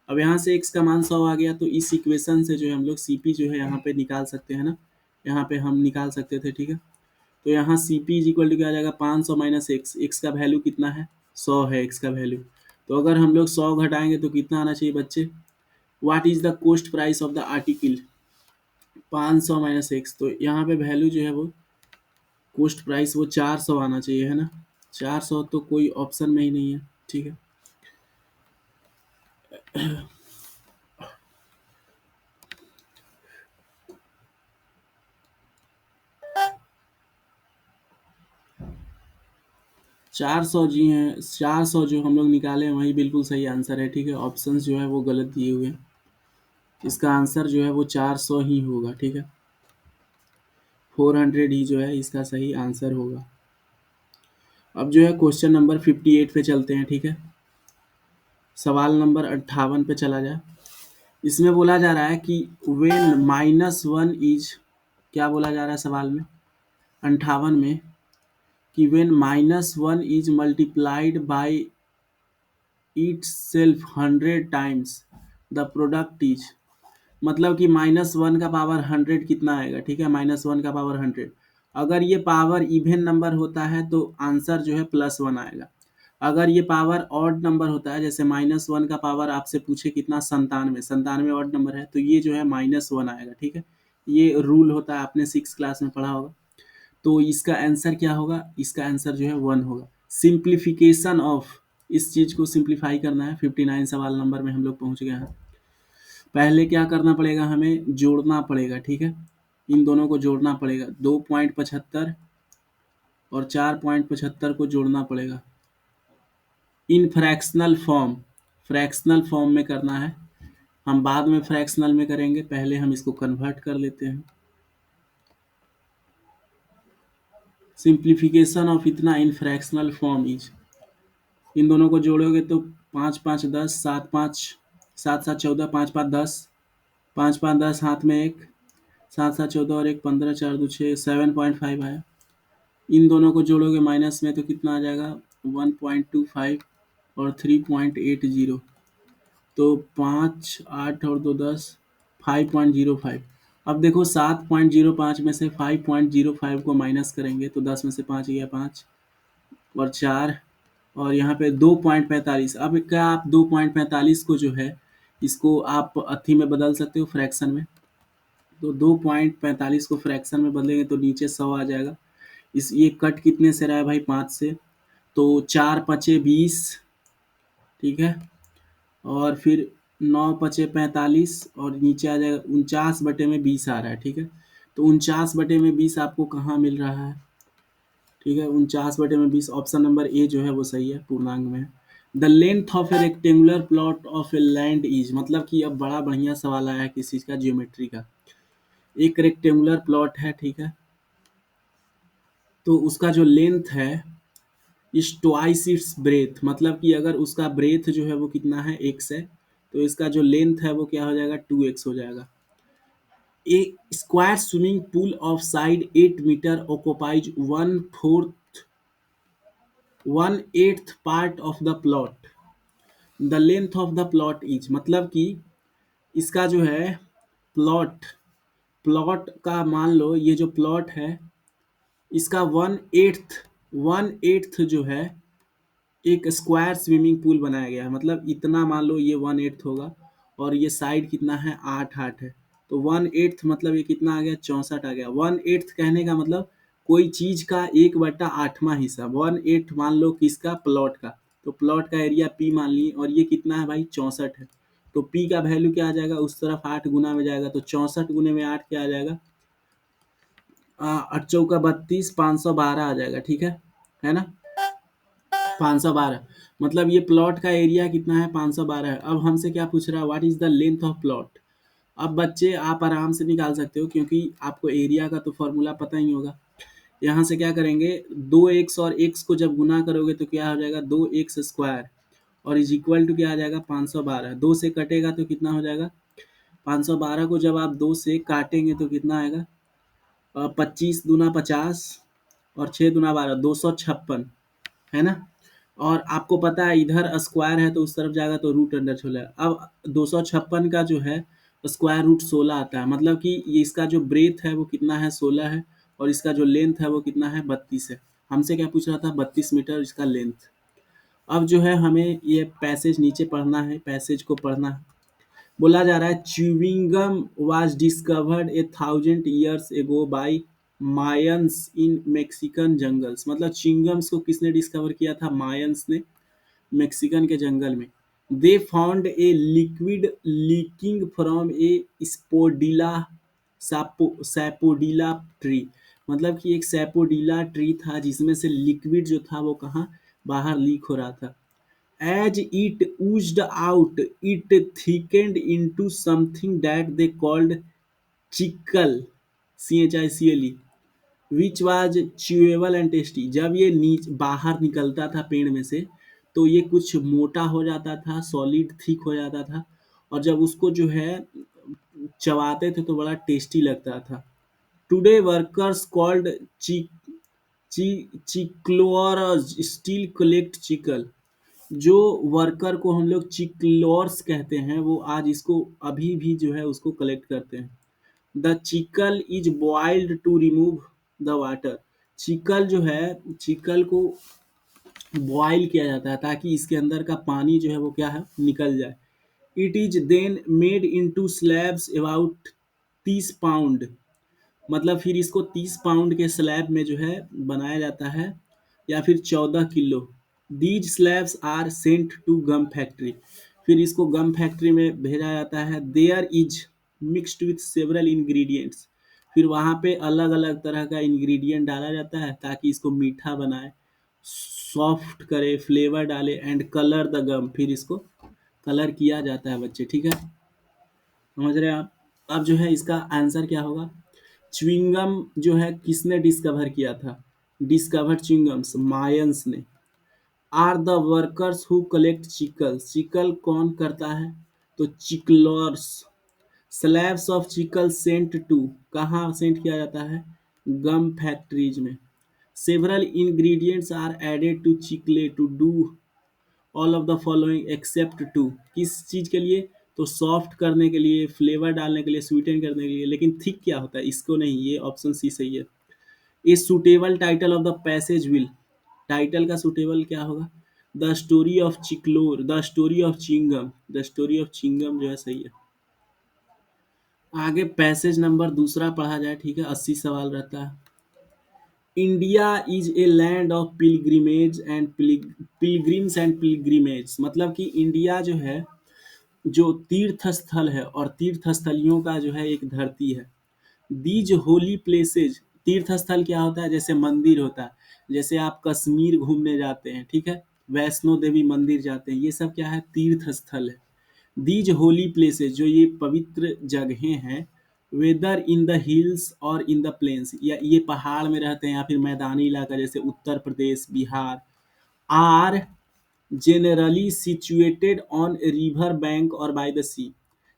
अब यहाँ से x का मान 100 आ गया, तो इस इक्वेशन से जो है हम लोग CP जो है यहाँ पे निकाल सकते हैं ना, यहाँ पे हम निकाल सकते थे, ठीक है। तो यहाँ CP इज इक्वल टू क्या आ जाएगा, 500 माइनस एक्स, एक्स का वैल्यू कितना है, 100 है x का वैल्यू। तो अगर हम लोग 100 घटाएंगे तो कितना आना चाहिए बच्चे, what is the cost price of the article, 500 minus x. तो यहाँ पे वैल्यू जो है वो कॉस्ट प्राइस वो 400 आना चाहिए, है ना। 400 तो कोई ऑप्शन में ही नहीं है, ठीक है। 400 जी हैं, 400 जो हम लोग निकाले हैं वही बिल्कुल सही आंसर है, ठीक है। ऑप्शंस जो है वो गलत दिए हुए हैं, इसका आंसर जो है वो 400 ही होगा, ठीक है। 400 ही जो है इसका सही आंसर होगा। अब जो है क्वेश्चन नंबर 58 पे चलते हैं, ठीक है। सवाल नंबर 58 पे चला जाए। इसमें बोला जा रहा है कि वेन -1 इज, क्या बोला जा रहा है सवाल में 58 में, कि when -1 is multiplied by itself 100 times the product is, मतलब कि -1 का पावर 100 कितना आएगा, ठीक है। -1 का पावर 100, अगर ये पावर इवन नंबर होता है तो आंसर जो है +1 आएगा। अगर ये पावर ऑड नंबर होता है, जैसे -1 का पावर आपसे पूछे कितना, 97, 97 ऑड नंबर है तो ये जो है -1 आएगा, ठीक है। ये रूल होता है, आपने 6 क्लास में पढ़ा होगा। तो इसका आंसर क्या होगा, इसका आंसर जो है 1 होगा। सिंप्लीफिकेशन ऑफ, इस चीज़ को सिंप्लीफाई करना है। 59 सवाल नंबर में हम लोग पहुंच गए हैं। पहले क्या करना पड़ेगा, हमें जोड़ना पड़ेगा, ठीक है। इन दोनों को जोड़ना पड़ेगा, 2.75 और 4.75 को जोड़ना पड़ेगा इन फ्रैक्शनल फॉर्म में करना है। हम बाद में फ्रैक्शनल में करेंगे, पहले हम इसको कन्वर्ट कर लेते हैं। सिंप्लीफिकेशन ऑफ इतना इन फ्रैक्शनल फॉर्म इज, इन दोनों को जोड़ोगे तो 5 5 10, 7 5 7 7 14, 5 5 10, 5 5 10 हाथ में एक, 7 7 14 और एक 15, 4 2 6, 7.5 आया। इन दोनों को जोड़ोगे माइनस में तो कितना आ जाएगा, 1.25 और 3.80। तो 5 8 और 2 10, 5.05। अब देखो 7.05 में से 5.05 को माइनस करेंगे तो 10 में से 5 गया 5 और 4, और यहाँ पे 2.45। अब क्या आप 2.45 को जो है इसको आप अथी में बदल सकते हो, फ्रैक्शन में। तो 2.45 को फ्रैक्शन में बदलेंगे तो नीचे 100 आ जाएगा। इस ये कट कितने से रहा है भाई, 5 से, तो 4 पचे 20, ठीक है, और फिर 9 पचे 45 और नीचे आ जाएगा 49/20 आ रहा है, ठीक है। तो 49/20 आपको कहाँ मिल रहा है, ठीक है, 49/20 ऑप्शन नंबर ए जो है वो सही है, पूर्णांक में है। The length of A rectangular plot of a land is, मतलब कि अब बड़ा बढ़िया सवाल आया है किसी चीज का, ज्योमेट्री का। एक रेक्टेंगुलर प्लॉट है, ठीक है, तो उसका जो लेंथ है इज ट्वाइस इट्स ब्रेथ, मतलब कि अगर उसका ब्रेथ जो है वो कितना है, x है, तो इसका जो लेंथ है वो क्या हो जाएगा, 2x हो जाएगा। A square swimming pool of side 8 metre occupies 1/8 part of the plot. The length of the plot is, मतलब कि इसका जो है प्लॉट, प्लॉट का मान लो ये जो प्लॉट है इसका 1/8 जो है एक स्क्वायर स्विमिंग पूल बनाया गया है, मतलब इतना मान लो ये 1/8 होगा, और ये साइड कितना है, 8/8 है, तो 1/8 मतलब ये कितना आ गया, 64 आ गया। 1/8 कहने का मतलब कोई चीज का 1/8वां हिस्सा, 1/8 मान लो किसका, प्लॉट का, तो प्लॉट का एरिया पी मान ली, और ये कितना है भाई, 64 है, तो पी का वैल्यू क्या आ जाएगा, उस तरफ 8 गुना में जाएगा, तो 64 गुने में 8 क्या आ जाएगा, 8 चौका 32, 512 आ जाएगा, ठीक है ना, 512, मतलब ये प्लॉट का एरिया कितना है, 512 है। अब हमसे क्या पूछ रहा है, what is the length of plot. अब बच्चे आप आराम से निकाल सकते हो, क्योंकि आपको एरिया का तो फॉर्मूला पता ही होगा। यहाँ से क्या करेंगे, 2x और x को जब गुना करोगे तो क्या हो जाएगा, 2x² और इज इक्वल टू क्या आ जाएगा, 512। 2 से कटेगा तो कितना हो जाएगा, 512 को जब आप 2 से काटेंगे तो कितना आएगा, 25 दूना 50 और 6 दूना 12, 256, है ना। और आपको पता है इधर स्क्वायर है तो उस तरफ जाएगा तो रूट अंडर छोड़ा है। अब 256 का जो है स्क्वायर रूट 16 आता है, मतलब कि ये इसका जो ब्रेथ है वो कितना है, 16 है, और इसका जो लेंथ है वो कितना है, 32 है। हमसे क्या पूछ रहा था, 32 मीटर इसका लेंथ। अब जो है हमें ये पैसेज नीचे पढ़ना है, पैसेज को पढ़ना है। बोला जा रहा है chewing gum was discovered 1000 years ago by Mayans in Mexican jungles, मतलब च्युइंगम्स को किसने डिस्कवर किया था, मायंस ने, मेक्सिकन के जंगल में। They found a liquid leaking from a sapodilla sapodilla tree, मतलब कि एक सैपोडिला ट्री था जिसमें से लिक्विड जो था वो कहाँ, बाहर लीक हो रहा था। As it oozed out, it thickened into something that they called chicle, CHICLE, which was chewable and tasty। जब ये बाहर निकलता था पेड़ में से तो ये कुछ मोटा हो जाता था, सॉलिड थिक हो जाता था, और जब उसको जो है चबाते थे तो बड़ा टेस्टी लगता था। Today workers called chicleros still collect chicle, जो वर्कर को हम लोग चिक्लोर्स कहते हैं वो आज इसको अभी भी जो है उसको कलेक्ट करते हैं। The chicle is boiled to remove the water, chicle जो है, चिकल को बॉयल किया जाता है ताकि इसके अंदर का पानी जो है वो क्या है, निकल जाए। It is then made into slabs about 30 pound, मतलब फिर इसको 30 पाउंड के स्लैब में जो है बनाया जाता है, या फिर 14 kilo. These slabs are sent to gum factory, फिर इसको गम फैक्ट्री में भेजा जाता है। There is mixed with several ingredients, फिर वहाँ पे अलग अलग तरह का इंग्रेडिएंट डाला जाता है ताकि इसको मीठा बनाए, सॉफ्ट करे, फ्लेवर डाले, एंड कलर द गम, फिर इसको कलर किया जाता है बच्चे, ठीक है, समझ रहे हैं आप। अब जो है इसका आंसर क्या होगा, च्युइंगम जो है किसने डिस्कवर किया था, डिस्कवर्ड च्युइंगम्स मायंस ने। Are the workers who collect chicle, chicle कौन करता है, तो chiclers. Slabs of chicle sent to, कहाँ सेंट किया जाता है, गम फैक्ट्रीज में। Several ingredients are added to chicle to do all of the following except to, किस चीज़ के लिए, तो सॉफ्ट करने के लिए, फ्लेवर डालने के लिए, स्वीटन करने के लिए, लेकिन थिक क्या होता है, इसको नहीं, ये ऑप्शन सी सही है। A suitable title of the passage will, title का सुटेबल क्या होगा, the story of chiclero, the story of chewing gum, the story of chewing gum जो है सही है। आगे पैसेज नंबर दूसरा पढ़ा जाए, ठीक है, 80 सवाल रहता है। India is a land of pilgrimage and pilgrims and pilgrimage, मतलब कि इंडिया जो है, जो तीर्थ स्थल है और तीर्थ स्थलियों का जो है एक धरती है। दीज होली प्लेसेज, तीर्थ स्थल क्या होता है? जैसे मंदिर होता है, जैसे आप कश्मीर घूमने जाते हैं, ठीक है, वैष्णो देवी मंदिर जाते हैं, ये सब क्या है? तीर्थ स्थल है। दीज होली प्लेसेस, जो ये पवित्र जगहें हैं, वेदर इन द हिल्स और इन द प्लेन्स, या ये पहाड़ में रहते हैं या फिर मैदानी इलाका जैसे Uttar Pradesh, Bihar, are generally situated on river bank और बाय द सी,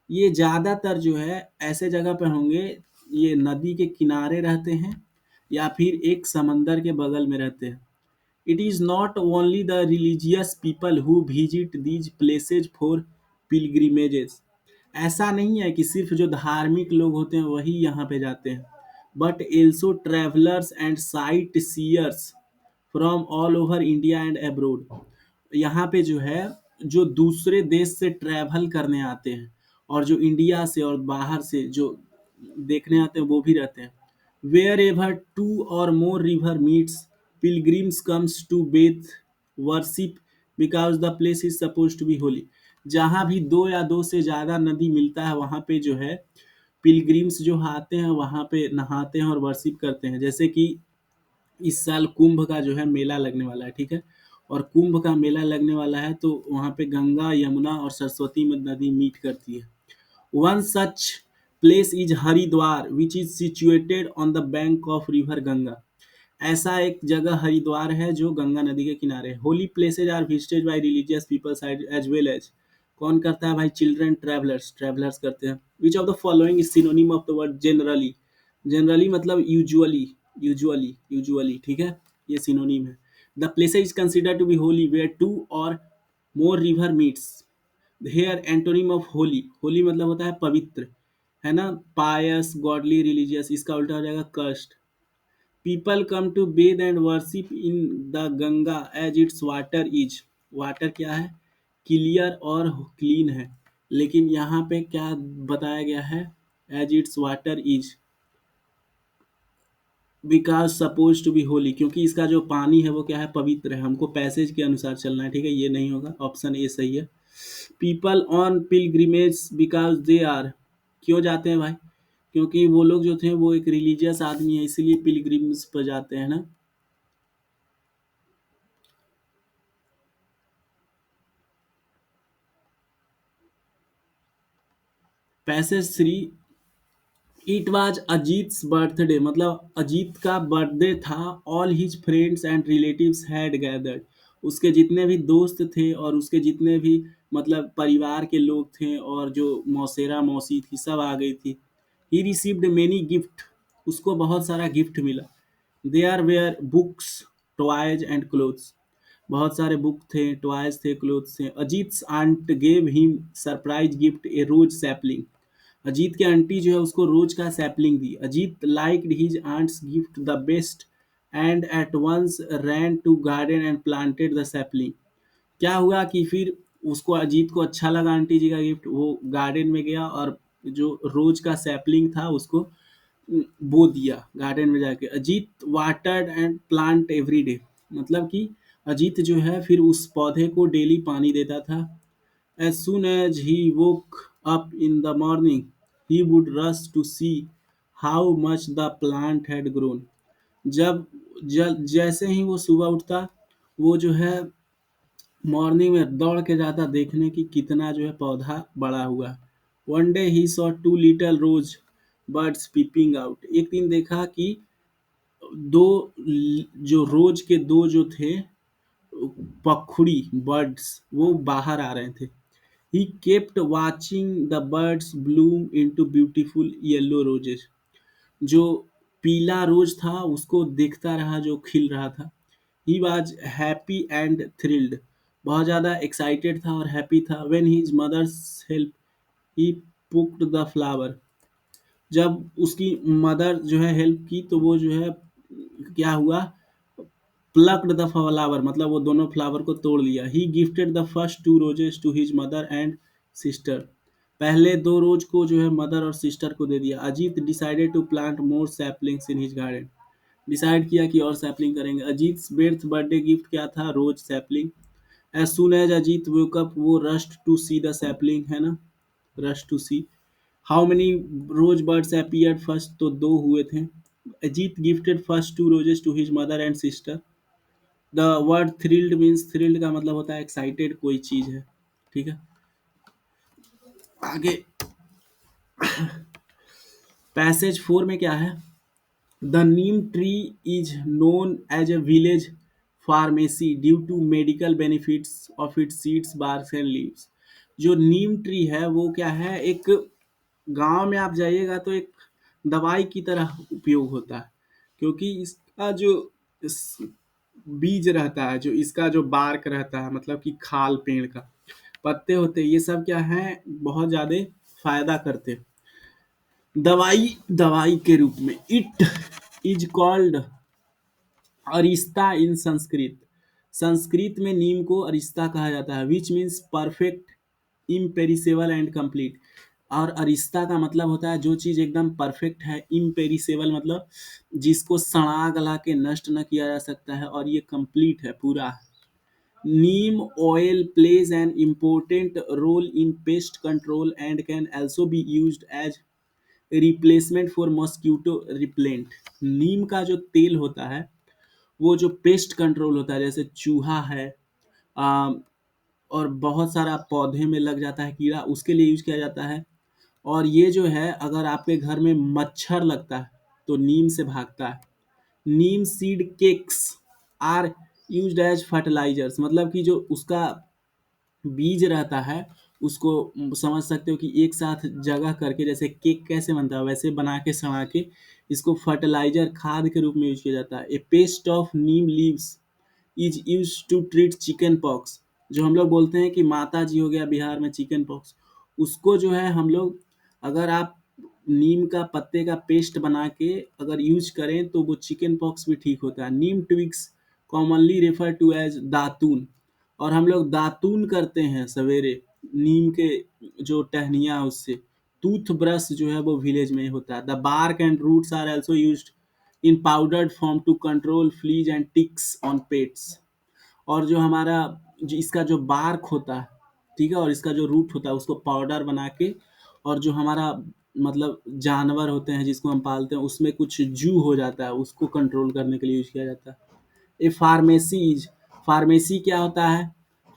ये ज़्यादातर जो है ऐसे जगह पे होंगे, ये नदी के किनारे रहते हैं या फिर एक समंदर के बगल में रहते हैं। It is not only the religious people who visit these places for pilgrimages, ऐसा नहीं है कि सिर्फ जो धार्मिक लोग होते हैं वही यहाँ पे जाते हैं, but also travelers and sightseers from all over India and abroad, यहाँ पे जो है, जो दूसरे देश से ट्रैवल करने आते हैं और जो इंडिया से और बाहर से जो देखने आते हैं वो भी रहते हैं। वेयर एवर टू और more river meets, pilgrims comes to bathe, worship, because the place is suppose to be holy, जहाँ भी दो या दो से ज़्यादा नदी मिलता है वहाँ पे जो है पिलग्रिम्स जो आते हैं वहाँ पे नहाते हैं और वर्शिप करते हैं। जैसे कि इस साल कुंभ का जो है मेला लगने वाला है, ठीक है, और कुंभ का मेला लगने वाला है तो वहाँ पे गंगा, यमुना और सरस्वती में नदी मीट करती है। One such place is Haridwar which is situated on the bank of river Ganga, ऐसा एक जगह हरिद्वार है जो गंगा नदी के किनारे है। Holy places are visited by religious people side as well as, कौन करता है भाई? चिल्ड्रन ट्रैवलर्स, ट्रैवलर्स करते हैं। Which of the following is synonym of the word generally, generally मतलब यूजुअली, यूजुअली, ठीक है, ये सिनोनिम है। The places is considered to be holy where two और more river meets, here antonym of holy, holy मतलब होता है पवित्र, है ना, पायस, गॉडली, रिलीजियस, इसका उल्टा हो जाएगा कस्ट। People come to bathe and worship in the Ganga as its water is, water क्या है? क्लियर और क्लीन है, लेकिन यहाँ पे क्या बताया गया है? As its water is because suppose to be holy, क्योंकि इसका जो पानी है वो क्या है? पवित्र है। हमको पैसेज के अनुसार चलना है, ठीक है, ये नहीं होगा, ऑप्शन ए सही है। People on pilgrimage because they are, क्यों जाते हैं भाई? क्योंकि वो लोग जो थे वो एक रिलीजियस आदमी है, इसीलिए पिलग्रिम्स पर जाते हैं ना। Passage three, it was Ajit's birthday, मतलब अजीत का बर्थडे था। All his friends and relatives had gathered, उसके जितने भी दोस्त थे और उसके जितने भी मतलब परिवार के लोग थे और जो मौसेरा मौसी थी सब आ गई थी। ही रिसीव्ड मेनी गिफ्ट, उसको बहुत सारा गिफ्ट मिला। There were books, toys and clothes, बहुत सारे बुक थे, टॉयज थे, क्लोथ्स थे। Ajit's aunt gave him surprise gift a rose sapling, Ajit के आंटी जो है उसको रोज का सैपलिंग दी। Ajit liked his aunt's gift the best and at once ran to garden and planted the sapling, क्या हुआ कि फिर उसको, अजीत को अच्छा लगा आंटी जी का गिफ्ट, वो गार्डन में गया और जो रोज का सैपलिंग था उसको बो दिया गार्डन में जाके। Ajit watered and plant every day, मतलब कि अजीत जो है फिर उस पौधे को डेली पानी देता था। As soon as he woke up in the morning, he would rush to see how much the plant had grown. जब जैसे ही वो सुबह उठता, वो जो है मॉर्निंग में दौड़ के जाता देखने की कितना जो है पौधा बड़ा हुआ। One day he saw two little rose birds peeping out, एक दिन देखा कि दो जो रोज के दो जो थे पखुड़ी बर्ड्स वो बाहर आ रहे थे। He kept watching the birds bloom into beautiful yellow roses. जो पीला रोज था उसको देखता रहा जो खिल रहा था। He was happy and thrilled. बहुत ज़्यादा एक्साइटेड था और हैप्पी था। When his mother's help, he picked the flower. जब उसकी मदर जो है हेल्प की तो वो जो है क्या हुआ? प्लक्ड द फ्लावर, मतलब वो दोनों फ्लावर को तोड़ लिया। He gifted the first two roses to his mother and sister, पहले दो रोज को जो है मदर और सिस्टर को दे दिया। Ajit decided to plant more saplings in his garden, decide किया कि और सैपलिंग करेंगे। अजीत बेर्थ बर्थडे गिफ्ट क्या था? Rose sapling. As soon as Ajit woke up वो rushed to see the sapling, है ना, rush to see. How many rose buds appeared first? तो दो हुए थे। Ajit gifted first two roses to his mother and sister. The word thrilled means, thrilled का मतलब होता है एक्साइटेड कोई चीज है, ठीक है। आगे पैसेज 4 में क्या है? The neem tree is known as a village pharmacy due to medical benefits of its seeds barks and leaves. जो नीम ट्री है वो क्या है, एक गांव में आप जाइएगा तो एक दवाई की तरह उपयोग होता है, क्योंकि इसका जो इस बीज रहता है, जो इसका जो बार्क रहता है, मतलब कि खाल पेड़ का पत्ते होते हैं, ये सब क्या है, बहुत ज्यादा फायदा करते हैं दवाई दवाई के रूप में। It is called arishta in Sanskrit. Sanskrit में नीम को अरिस्ता कहा जाता है, which means perfect, imperishable and complete. और अरिस्ता का मतलब होता है जो चीज एकदम परफेक्ट है, इम्पेरिसेबल मतलब जिसको सड़ा गला के नष्ट न किया जा सकता है, और ये कंप्लीट है, पूरा है। Neem oil plays an important role in pest control and can also be used as replacement for mosquito repellent. नीम का जो तेल होता है वो जो पेस्ट कंट्रोल होता है, जैसे चूहा है, आ, और बहुत सारा पौधे में लग जाता है कीड़ा, उसके लिए यूज किया जाता है। और ये जो है, अगर आपके घर में मच्छर लगता है तो नीम से भागता है। Neem seed cakes are used as fertilizers, मतलब कि जो उसका बीज रहता है उसको समझ सकते हो कि एक साथ जगह करके, जैसे केक कैसे बनता है वैसे बना के सड़ा के इसको फर्टिलाइजर खाद के रूप में यूज किया जाता है। A paste of neem leaves is use to treat chicken pox. जो हम लोग बोलते हैं कि माता जी हो गया बिहार में चिकन पॉक्स, उसको जो है हम लोग, अगर आप नीम का पत्ते का पेस्ट बना के अगर यूज करें तो वो चिकन पॉक्स भी ठीक होता है। Neem twigs commonly refer to as datun, और हम लोग दातून करते हैं सवेरे नीम के जो टहनियाँ उससे। टूथ ब्रश जो है वो विलेज में होता है। The bark and roots are also used in powdered form to control fleas and ticks on pets. और जो हमारा जो इसका जो बार्क होता है, ठीक है, और इसका जो रूट होता है उसको पाउडर बना के, और जो हमारा मतलब जानवर होते हैं जिसको हम पालते हैं उसमें कुछ जू हो जाता है, उसको कंट्रोल करने के लिए यूज किया जाता है। ए फार्मेसीज, फार्मेसी क्या होता है?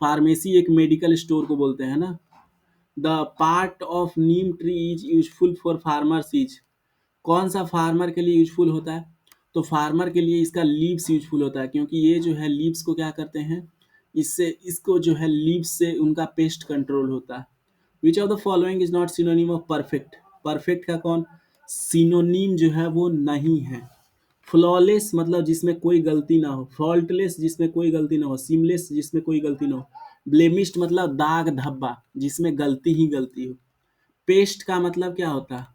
फार्मेसी एक मेडिकल स्टोर को बोलते हैं ना। The part of Neem tree is useful for farmers is, कौन सा फार्मर के लिए यूजफुल होता है? तो फार्मर के लिए इसका लीव्स यूजफुल होता है, क्योंकि ये जो है लीव्स को क्या करते हैं, इससे इसको जो है लीव्स से उनका पेस्ट कंट्रोल होता है। विच of the following is not synonym of perfect? Perfect का कौन सिनोनिम जो है वो नहीं है। फ्लॉलेस मतलब जिसमें कोई गलती ना हो, फॉल्टलेस जिसमें कोई गलती ना हो, सीमलेस जिसमें कोई गलती ना हो, ब्लेमिश्ड मतलब दाग धब्बा जिसमें गलती ही गलती हो। पेस्ट का मतलब क्या होता है?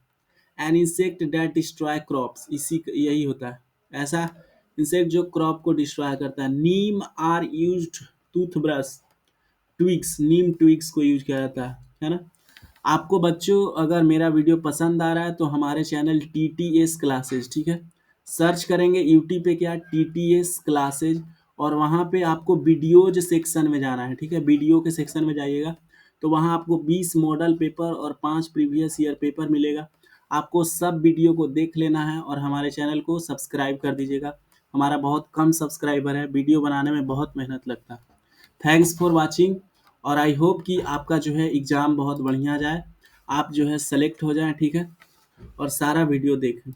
An insect that destroy crops, इसी यही होता है, ऐसा इंसेक्ट जो क्रॉप को डिस्ट्रॉय करता है। Neem are used toothbrush, twigs, neem twigs को यूज किया जाता है ना। आपको बच्चों अगर मेरा वीडियो पसंद आ रहा है तो हमारे चैनल TTS क्लासेज, ठीक है, सर्च करेंगे यूट्यूब पे क्या, TTS क्लासेज, और वहाँ पे आपको वीडियोज सेक्शन में जाना है, ठीक है, वीडियो के सेक्शन में जाइएगा तो वहाँ आपको 20 मॉडल पेपर और 5 प्रीवियस ईयर पेपर मिलेगा। आपको सब वीडियो को देख लेना है और हमारे चैनल को सब्सक्राइब कर दीजिएगा। हमारा बहुत कम सब्सक्राइबर है, वीडियो बनाने में बहुत मेहनत लगता है। थैंक्स फॉर वाचिंग, और आई होप कि आपका जो है एग्ज़ाम बहुत बढ़िया जाए, आप जो है सेलेक्ट हो जाएं, ठीक है, और सारा वीडियो देखें।